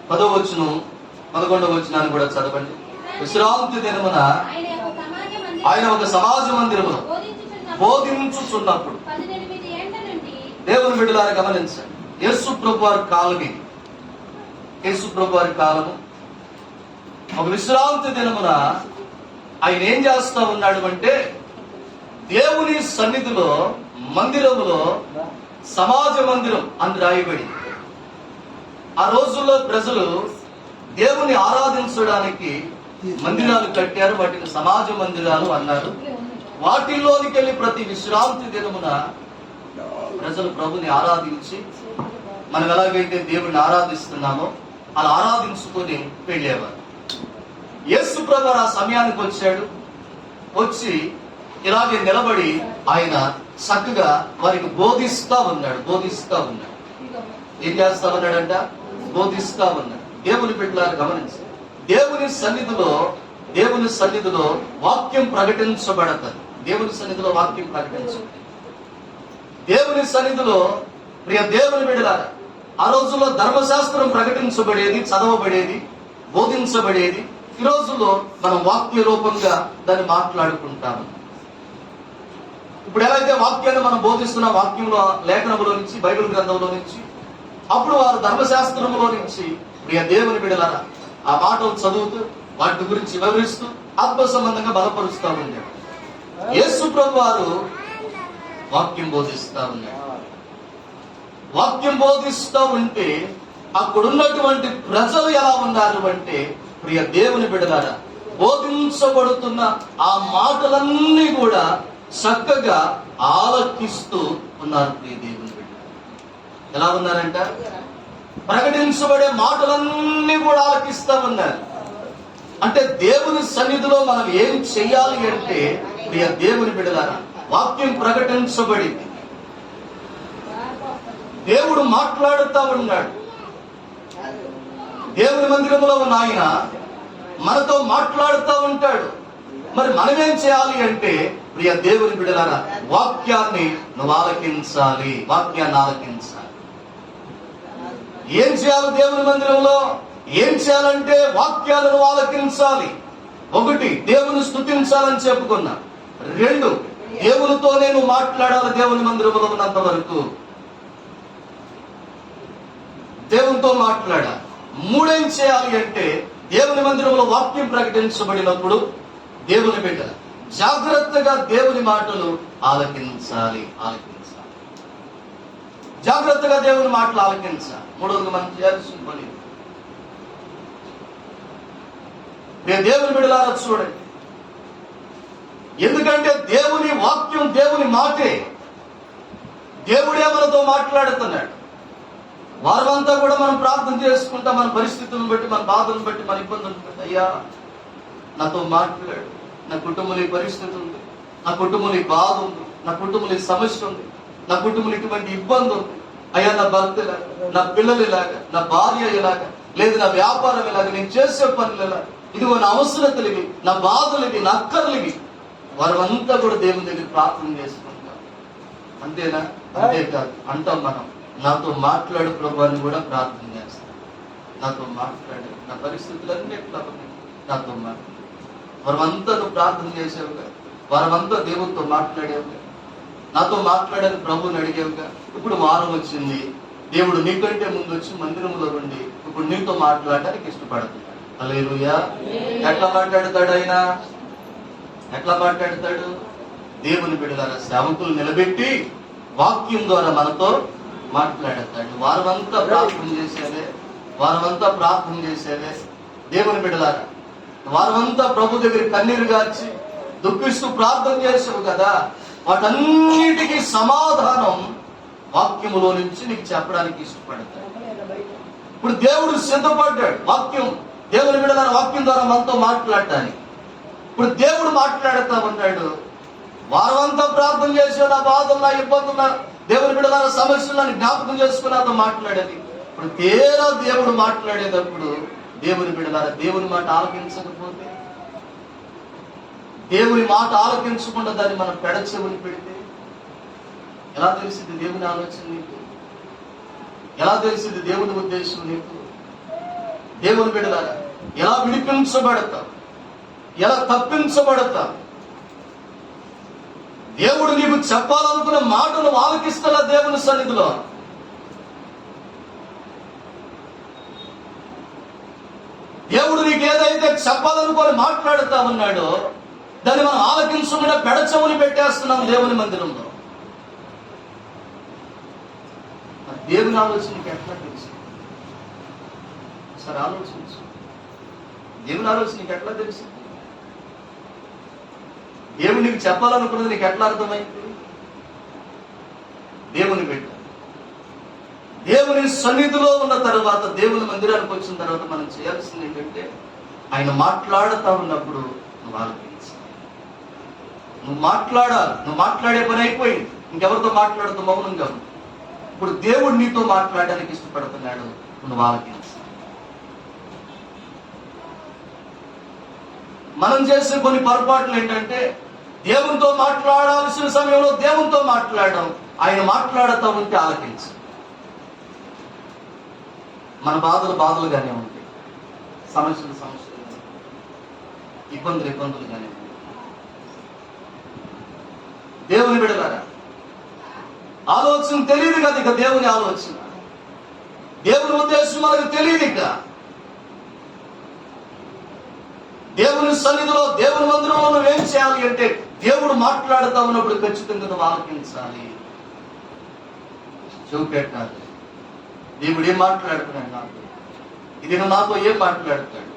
A: 10వ వచనం 11వ వచనాన్ని కూడా చదవండి. విశ్రాంతి దినమున ఆయన ఒక సమాజ మందిరములో బోధించుచున్నప్పుడు, దేవుని బిడ్డలారా గమనించండి, యేసు ప్రభు వారి కాలము ఒక విశ్రాంతి దినమున ఆయన ఏం చేస్తా ఉన్నాడు అంటే, దేవుని సన్నిధిలో మందిరములో, సమాజ మందిరం అని రాయబడి, ఆ రోజుల్లో ప్రజలు దేవుని ఆరాధించడానికి మందిరాలు కట్టారు. వాటిని సమాజ మందిరాలు అన్నారు. వాటిల్లోనికి వెళ్ళి ప్రతి విశ్రాంతి దినమున ప్రజలు ప్రభుని ఆరాధించి, మనం ఎలాగైతే దేవుని ఆరాధిస్తున్నామో అలా ఆరాధించుకొని వెళ్ళేవారు. యేసు ప్రభు ఆ సమయానికి వచ్చాడు. వచ్చి ఇలాగే నిలబడి ఆయన చక్కగా వారికి బోధిస్తా ఉన్నాడు. ఏం చేస్తా ఉన్నాడంట? బోధిస్తా ఉన్నాడు. దేవుని బిడ్డలారా గమనించి, దేవుని సన్నిధిలో వాక్యం ప్రకటించబడతారు. దేవుని సన్నిధిలో వాక్యం ప్రకటించబడి, దేవుని సన్నిధిలో ప్రియ దేవుని బిడ్డలారా ఆ రోజుల్లో ధర్మశాస్త్రం ప్రకటించబడేది, చదవబడేది, బోధించబడేది. ఈ రోజుల్లో మనం వాక్య రూపంగా దాన్ని మాట్లాడుకుంటాము. ఇప్పుడు ఎలా అయితే వాక్యాన్ని మనం బోధిస్తున్న వాక్యంలో, లేఖనంలో నుంచి, బైబిల్ గ్రంథంలో నుంచి, అప్పుడు వారు ధర్మశాస్త్రంలో నుంచి ప్రియ దేవుని బిడ్డలారా ఆ మాటలు చదువుతూ వాటి గురించి వివరిస్తూ ఆత్మ సంబంధంగా బలపరుస్తూ ఉన్నాడు. యేసు ప్రభు వారు వాక్యం బోధిస్తూ ఉన్నాడు. వాక్యం బోధిస్తూ ఉంటే అక్కడున్నటువంటి ప్రజలు ఎలా ఉన్నారు అంటే, ప్రియ దేవుని బిడ్డలారా బోధించబడుతున్న ఆ మాటలన్నీ కూడా చక్కగా ఆలకిస్తూ ఉన్నారు. ప్రియ దేవుని బిడ్డ ఎలా ఉన్నారంట? ప్రకటించబడే మాటలన్నీ కూడా ఆలకిస్తూ ఉన్నారు. అంటే దేవుని సన్నిధిలో మనం ఏం చెయ్యాలి అంటే, ప్రియ దేవుని బిడ్డలారా వాక్యం ప్రకటించబడింది. దేవుడు మాట్లాడుతూ ఉన్నాడు. దేవుని మందిరంలో ఉన్న ఆయన మనతో మాట్లాడుతూ ఉంటాడు. మరి మనమేం చేయాలి అంటే, ప్రియ దేవుని బిడ్డలారా వాక్యాన్ని నువ్వు ఆలకించాలి. ఏం చేయాలి? దేవుని మందిరంలో ఏం చేయాలంటే వాక్యాలను ఆలకించాలి. ఒకటి, దేవుని స్తుతించాలని చెప్పుకున్నా. రెండు, దేవునితో నేను మాట్లాడాలి. దేవుని మందిరంలో ఉన్నంత వరకు దేవునితో మాట్లాడాలి. మూడేం చేయాలి అంటే, దేవుని మందిరంలో వాక్యం ప్రకటించబడినప్పుడు దేవుని బిడ్డ జాగ్రత్తగా దేవుని మాటలు ఆలకించాలి. జాగ్రత్తగా దేవుని మాటలు ఆలకించాలి. మూడవది మనం చేయాల్సిన పని, దేవుని బిడ్డలారా చూడండి, ఎందుకంటే దేవుని వాక్యం దేవుని మాటే. దేవుడే మనతో మాట్లాడుతున్నాడు. వారమంతా కూడా మనం ప్రార్థన చేసుకుంటాం, మన పరిస్థితులను బట్టి, మన బాధలను బట్టి, మన ఇబ్బందులను బట్టి, అయ్యా నాతో మాట్లాడు, నా కుటుంబంలో ఈ పరిస్థితి ఉంది, నా కుటుంబంలో ఈ బాధ ఉంది, నా కుటుంబంలో ఈ సమస్య ఉంది, నా కుటుంబంలో ఇటువంటి ఇబ్బంది ఉంది, అయ్యా నా భర్త ఇలాగా, నా పిల్లలు ఇలాగా, నా భార్య ఇలాగా, లేదు నా వ్యాపారం ఇలాగా, నేను చేసే పనులు ఇలా, ఇదిగో నా అవసరతలివి, నా బాధలివి, నా అక్కర్లివి, వారంతా కూడా దేవుని దగ్గర ప్రార్థన చేసుకుంటాం. అంతేనా? అంతేకాదు, అంటాం మనం నాతో మాట్లాడు ప్రభు అని కూడా ప్రార్థన చేస్తాను. నాతో మాట్లాడు, నా పరిస్థితులన్నీ ఎట్లా నాతో మాట్లాడు. వారమంతా నువ్వు ప్రార్థన చేసావుగా, వారమంతా దేవుడితో మాట్లాడేవుగా, నాతో మాట్లాడని ప్రభువుని అడిగేవుగా. ఇప్పుడు వారం వచ్చింది, దేవుడు నీకంటే ముందు వచ్చి మందిరంలో ఉండి ఇప్పుడు నీతో మాట్లాడడానికి ఇష్టపడుతున్నాడు. హల్లెలూయా. ఎట్లా మాట్లాడతాడు ఆయన? ఎట్లా మాట్లాడతాడు? దేవుని బిడ్డలారా, సేవకులు నిలబెట్టి వాక్యం ద్వారా మనతో మాట్లాడతాడు. వారమంతా ప్రార్థన చేసేదే, వారమంతా ప్రార్థన చేసేదే. దేవుని బిడ్డలారా, వారమంతా ప్రభు దగ్గర కన్నీరు గార్చి దుఃఖిస్తూ ప్రార్థన చేసావు కదా, వాటన్నిటికీ సమాధానం వాక్యములో నుంచి నీకు చెప్పడానికి ఇష్టపడతాడు. ఇప్పుడు దేవుడు సిద్ధపడ్డాడు వాక్యం, దేవుని బిడ్డలారా, వాక్యం ద్వారా మనతో మాట్లాడటానికి. ఇప్పుడు దేవుడు మాట్లాడుతా ఉన్నాడు. వారమంతా ప్రార్థన చేసే నా బాధలు, నా ఇబ్బందులు, దేవుని బిడ్డలారా సమస్యలను జ్ఞాపకం చేసుకుని నాతో మాట్లాడేది. ఇప్పుడు తీరా దేవుడు మాట్లాడేటప్పుడు దేవుని బిడ్డలారా, దేవుని మాట ఆలకించకపోతే, దేవుని మాట ఆలకించకుండా దాన్ని మనం పెడచెవుని పెడితే ఎలా తెలిసింది దేవుని ఆలోచన నీకు? ఎలా తెలిసింది దేవుని ఉద్దేశం నీకు? దేవుని బిడ్డలారా, ఎలా విడిపించబడతావు? ఎలా తప్పించబడతావు? దేవుడు నీకు చెప్పాలనుకున్న మాటలు ఆలకిస్తున్న దేవుని సన్నిధిలో దేవుడు నీకు ఏదైతే చెప్పాలనుకొని మాట్లాడుతా ఉన్నాడో దాన్ని మనం ఆలకించకుండా పెడచెవుని పెట్టేస్తున్నాం దేవుని మందిరంలో. దేవుని ఆలోచన నీకు ఎట్లా తెలుసు? సరే ఆలోచించు. దేవుని ఆలోచన నీకు ఎట్లా తెలుసు? దేవుడు నీకు చెప్పాలనుకున్నది నీకు ఎట్లా అర్థమైంది? దేవుని బిడ్డ దేవుని సన్నిధిలో ఉన్న తర్వాత, దేవుని మందిరానికి వచ్చిన తర్వాత మనం చేయాల్సింది ఏంటంటే, ఆయన మాట్లాడుతూ ఉన్నప్పుడు నువ్వు ఆలోచించాలి. నువ్వు మాట్లాడాలి. నువ్వు మాట్లాడే పని అయిపోయింది, ఇంకెవరితో మాట్లాడుతూ మౌనంగా. ఇప్పుడు దేవుడు నీతో మాట్లాడడానికి ఇష్టపడుతున్నాడు, నువ్వు ఆలోచించాలి. మనం చేసే కొన్ని పొరపాట్లు ఏంటంటే, దేవునితో మాట్లాడాల్సిన సమయంలో దేవునితో మాట్లాడడం, ఆయన మాట్లాడుతూ ఉంటే ఆలకించు. మన బాధలు బాధలుగానే ఉంటాయి, సమస్యలు సమస్యలు, ఇబ్బందులు ఇబ్బందులుగానే ఉంటాయి. దేవుని బిడ్డలారా, ఆలోచన తెలియదు కదా ఇక దేవుని ఆలోచన, దేవుని ఉద్దేశం మనకు తెలియదు. ఇక దేవుని సన్నిధిలో, దేవుని మందిరంలో నువ్వేం చేయాలి అంటే, దేవుడు మాట్లాడుతూ ఉన్నప్పుడు ఖచ్చితంగా నువ్వు ఆలకించాలి, చూపెట్టాలి. దేవుడు ఏం మాట్లాడుతున్నాడు నాతో, ఇది నాతో ఏం మాట్లాడతాడు,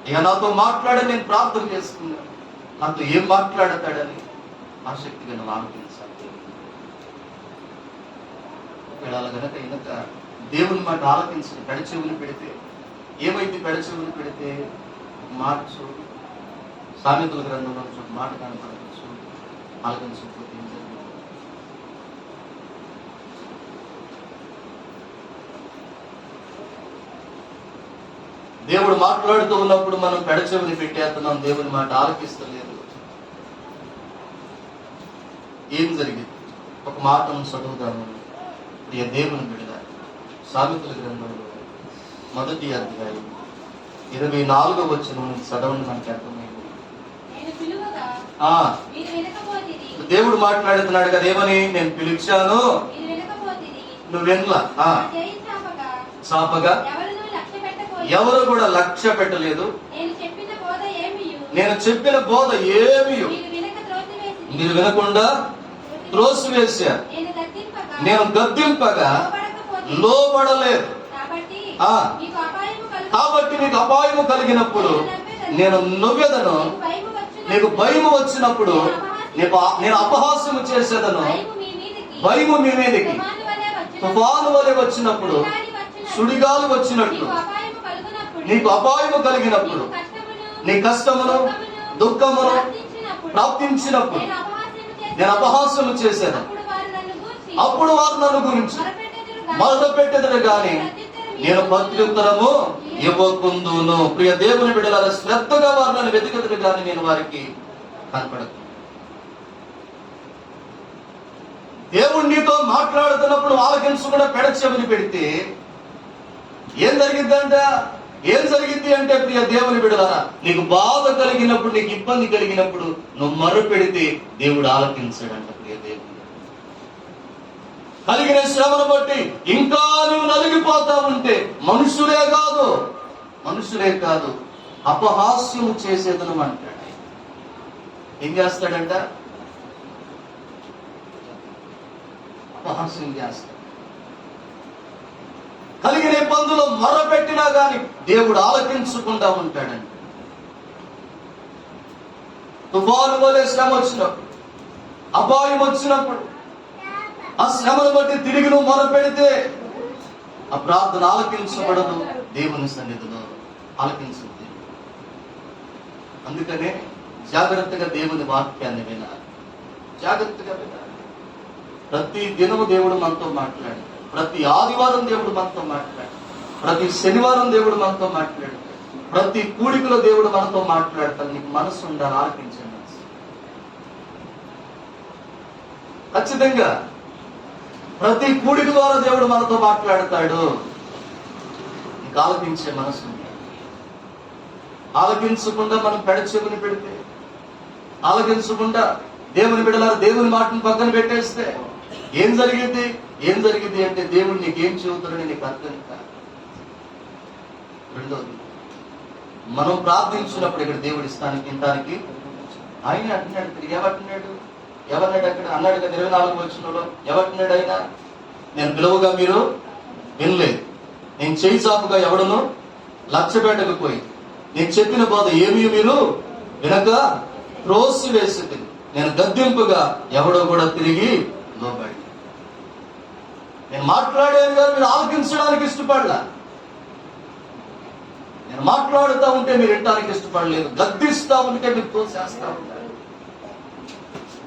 A: ఇక నాతో మాట్లాడని నేను ప్రార్థన చేసుకున్నాను, నాతో ఏం మాట్లాడతాడని ఆసక్తిగా నువ్వు ఆలోచించాలి. ఒకవేళ గనక ఇంక దేవుని మాట ఆలకించి పెడచెవుని పెడితే ఏమైతే? పెడచెవుని పెడితే మార్చు, సామెతల గ్రంథంలో మాట కనపడచ్చు, ఆలకించకపోతే ఏం జరిగింది? దేవుడు మాట్లాడుతూ ఉన్నప్పుడు మనం పెడచెవిని పెట్టేస్తున్నాం, దేవుని మాట ఆలకిస్తలేదు. ఏం జరిగింది? ఒక మాటను చదువుతాము. ప్రియ దేవుని బిడ్డ, సామెతల గ్రంథంలో 1వ అధ్యాయం 24వ వచనం చదవండి, మనకి అర్థమైంది. దేవుడు మాట్లాడుతున్నాడు కదా, ఏమని? నేను పిలిచాను, నువ్వు వినలా. చాపగా ఎవరు కూడా లక్ష్య పెట్టలేదు. నేను చెప్పిన బోధ ఏమి మీరు వినకుండా త్రోసివేశారు. నేను గద్దింపగా లోబడలేదు. కాబట్టి నీకు అపాయము కలిగినప్పుడు నేను నవ్వెదను, నీకు భయము వచ్చినప్పుడు నేను అపహాస్యము చేసేదను. భయము మీ మీదకి తుఫాను వలె వచ్చినప్పుడు, సుడిగాలు వచ్చినట్లు నీకు అపాయము కలిగినప్పుడు, నీ కష్టమును దుఃఖమును ప్రాప్తించినప్పుడు నేను అపహాస్యము చేశాను. అప్పుడు వారు నన్ను గురించి మొదలుపెట్టేదని గాని నేను ప్రత్యుత్తరము ఇవ్వకుందును. ప్రియ దేవుని బిడ్డలారా, శ్రద్ధగా వారు నన్ను వెతికెదరు కానీ నేను వారికి కనపడదు. దేవుడు నీతో మాట్లాడుతున్నప్పుడు ఆలకించకుండా పెడచెవిని పెడితే ఏం జరిగింది అంటే ప్రియ దేవుని బిడ్డలారా, నీకు బాధ కలిగినప్పుడు, నీకు ఇబ్బంది కలిగినప్పుడు నువ్వు మొర్ర పెడితే దేవుడు ఆలకించాడంట. ప్రియ దేవుడు, కలిగిన శ్రమను బట్టి ఇంకా నువ్వు నలిగిపోతా ఉంటే మనుషులే కాదు అపహాస్యము చేసేదను అంటాడు. ఏం చేస్తాడంట? అపహాస్యం చేస్తాడు. కలిగిన ఇబ్బందులు మొర్రపెట్టినా గాని దేవుడు ఆలకించకుండా ఉంటాడంట. తుఫాను వలె శ్రమ వచ్చినప్పుడు, అపాయం వచ్చినప్పుడు, ఆ శ్రమను బట్టి తిరిగి నువ్వు మొరపెడితే ఆ ప్రార్థన ఆలకించబడదు, దేవుని సన్నిధిలో ఆలకించదు. అందుకనే జాగ్రత్తగా దేవుని వాక్యాన్ని వినాలి, జాగ్రత్తగా వినాలి. ప్రతి దినము దేవుడు మనతో మాట్లాడాడు, ప్రతి ఆదివారం దేవుడు మనతో మాట్లాడాడు, ప్రతి శనివారం దేవుడు మనతో మాట్లాడాడు, ప్రతి కూడికలో దేవుడు మనతో మాట్లాడతాడు. నీకు మనసు ఉండాలి, ఆలకించండి. ఖచ్చితంగా ప్రతి కూడిక ద్వారా దేవుడు మనతో మాట్లాడతాడు. నీకు ఆలకించే మనసు ఉండాలి. ఆలకించకుండా మనం పెడచెవిని పెడితే, ఆలకించకుండా దేవుని బిడ్డలారా దేవుని మాటను పక్కన పెట్టేస్తే ఏం జరిగింది అంటే దేవుడు నీకేం చెబుతాడని నీకు అర్థం కాదు. రెండోది, మనం ప్రార్థించినప్పుడు ఇక్కడ దేవుడి స్థానికి ఇంటానికి ఆయన అంటున్నాడు. ఎవరన్నాడు అక్కడ అన్నాడు కదా 24వ వచనంలో, ఎవరినాడు ఆయన? నేను పిలువగా మీరు వినలేదు, నేను చేయి చాపుగా ఎవడను లక్ష్యపెట్టకపోయి, నేను చెప్పిన బోధ ఏమీ మీరు వినక త్రోసి వేసింది, నేను గద్దింపుగా ఎవడో కూడా తిరిగి లోబడి. నేను మాట్లాడాను కానీ మీరు ఆలకించడానికి ఇష్టపడలా. నేను మాట్లాడుతూ ఉంటే మీరు వినటానికి ఇష్టపడలేదు, గద్దిస్తా ఉంటే మీరు తోసేస్తా ఉంటారు.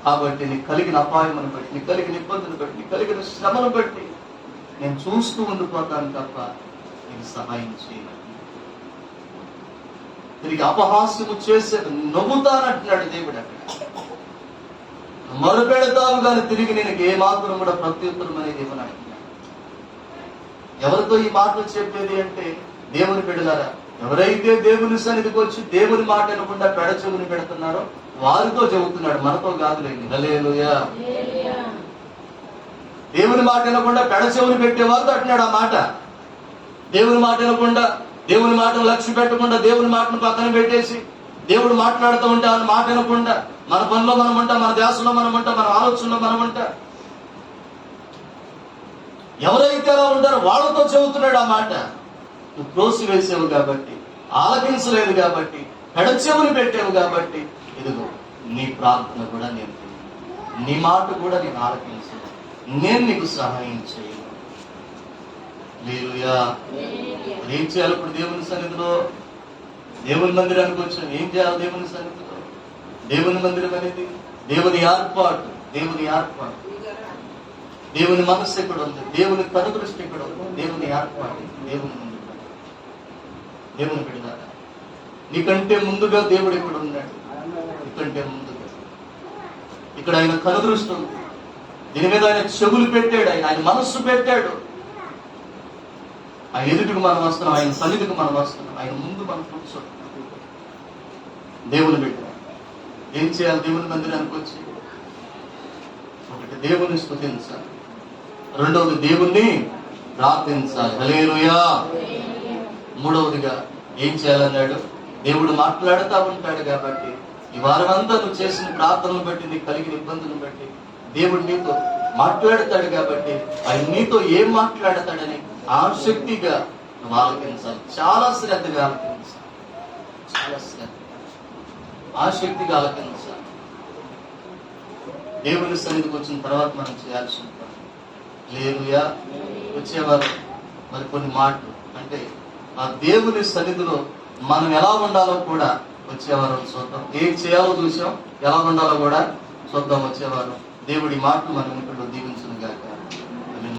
A: కాబట్టి నీకు కలిగిన అపాయమును బట్టి, నీకు కలిగిన ఇబ్బందులు బట్టి, నీకు కలిగిన శ్రమను బట్టి నేను చూస్తూ ఉండిపోతాను తప్ప నీకు సహాయం చేయను. తిరిగి అపహాస్యము చేసేది నవ్వుతానంటున్నాడు దేవుడు. అక్కడ మొరపెడతావు కానీ తిరిగి నేను ఏ మాత్రం కూడా ప్రత్యుత్తరం అనేది ఇవ్వను. ఎవరితో ఈ మాటలు చెప్పేది అంటే దేవుని బిడ్డలారా, ఎవరైతే దేవుని సన్నిధికి వచ్చి దేవుని మాట వినకుండా పెడచెవిని పెడుతున్నారో వారితో చెబుతున్నాడు, మనతో కాదులేండి. హల్లెలూయా. దేవుని మాట వినకుండా పెడచెవిని పెట్టేవారితో అంటున్నాడు ఆ మాట. దేవుని మాట వినకుండా, దేవుని మాటను లక్ష్య పెట్టకుండా, దేవుని మాటను పక్కన పెట్టేసి దేవుడు మాట్లాడుతూ ఉంటే ఆయన మాట వినకుండా మన పనిలో మనం ఉంటా, మన ధ్యాసలో మనం ఉంటా, మన ఆలోచనలో మనం ఉంటా. ఎవరైతే అలా ఉంటారో వాళ్ళతో చెబుతున్నాడు ఆ మాట. నువ్వు త్రోసి వేసావు కాబట్టి, ఆలకించలేదు కాబట్టి, పెడచెవుని పెట్టావు కాబట్టి, ఇదిగో నీ ప్రార్థన కూడా నేను, నీ మాట కూడా నేను ఆలకించను, నేను నీకు సహాయం చేయను. హల్లెలూయా. ఏం చేయాలి ఇప్పుడు దేవుని సన్నిధిలో? దేవుని మందిరానికి వచ్చాం, ఏం చేయాలి దేవుని సన్నిధిలో? దేవుని మందిరం అనేది దేవుని ఏర్పాటు, దేవుని ఏర్పాటు. దేవుని మనస్సు ఎక్కడ ఉంది, దేవుని కనుదృష్టి ఎక్కడ ఉంది, దేవుని ఏర్పాటు, దేవుని ముందు. దేవుని బిడ్డలారా, నీకంటే ముందుగా దేవుడు ఎక్కడ ఉన్నాడు? నీకంటే ముందుగా ఇక్కడ ఆయన కనుదృష్టి ఉంది. దీని మీద ఆయన చెవులు పెట్టాడు, ఆయన మనస్సు పెట్టాడు. ఆయన ఎదుటికి మనం వస్తున్నాం, ఆయన సన్నిధికి మనం వస్తున్నాం, ఆయన ముందు మనం కూర్చోండి. దేవుని బిడ్డ ఏం చేయాలి? దేవుని మందిరానికి వచ్చి ఒకటి దేవుని స్తుతించాలి, రెండవది దేవుణ్ణి ప్రార్థించాలి. హల్లెలూయా. మూడవదిగా ఏం చేయాలన్నాడు? దేవుడు మాట్లాడుతూ ఉంటాడు కాబట్టి ఈ వారం అంతా నువ్వు చేసిన ప్రార్థనలు బట్టి, నీకు కలిగిన ఇబ్బందులను బట్టి దేవుడు నీతో మాట్లాడతాడు కాబట్టి ఆయన నీతో ఏం మాట్లాడతాడని ఆసక్తిగా నువ్వు ఆలకించాలి. చాలా శ్రద్ధగా ఆలకించాలి, చాలా శ్రద్ధ, ఆసక్తిగా ఆలకించాలి. దేవుని సన్నిధికి వచ్చిన తర్వాత మనం చేయాల్సి ఉంటుంది. హల్లెలూయా. వచ్చేవారు మరి కొన్ని మాటలు అంటే ఆ దేవుని సన్నిధిలో మనం ఎలా ఉండాలో కూడా వచ్చేవారు చూద్దాం. ఏం చేయాలో చూసాం, ఎలా ఉండాలో కూడా చూద్దాం వచ్చేవారు. దేవుడి మాటలు మనం ఇక్కడ దీవించాలి.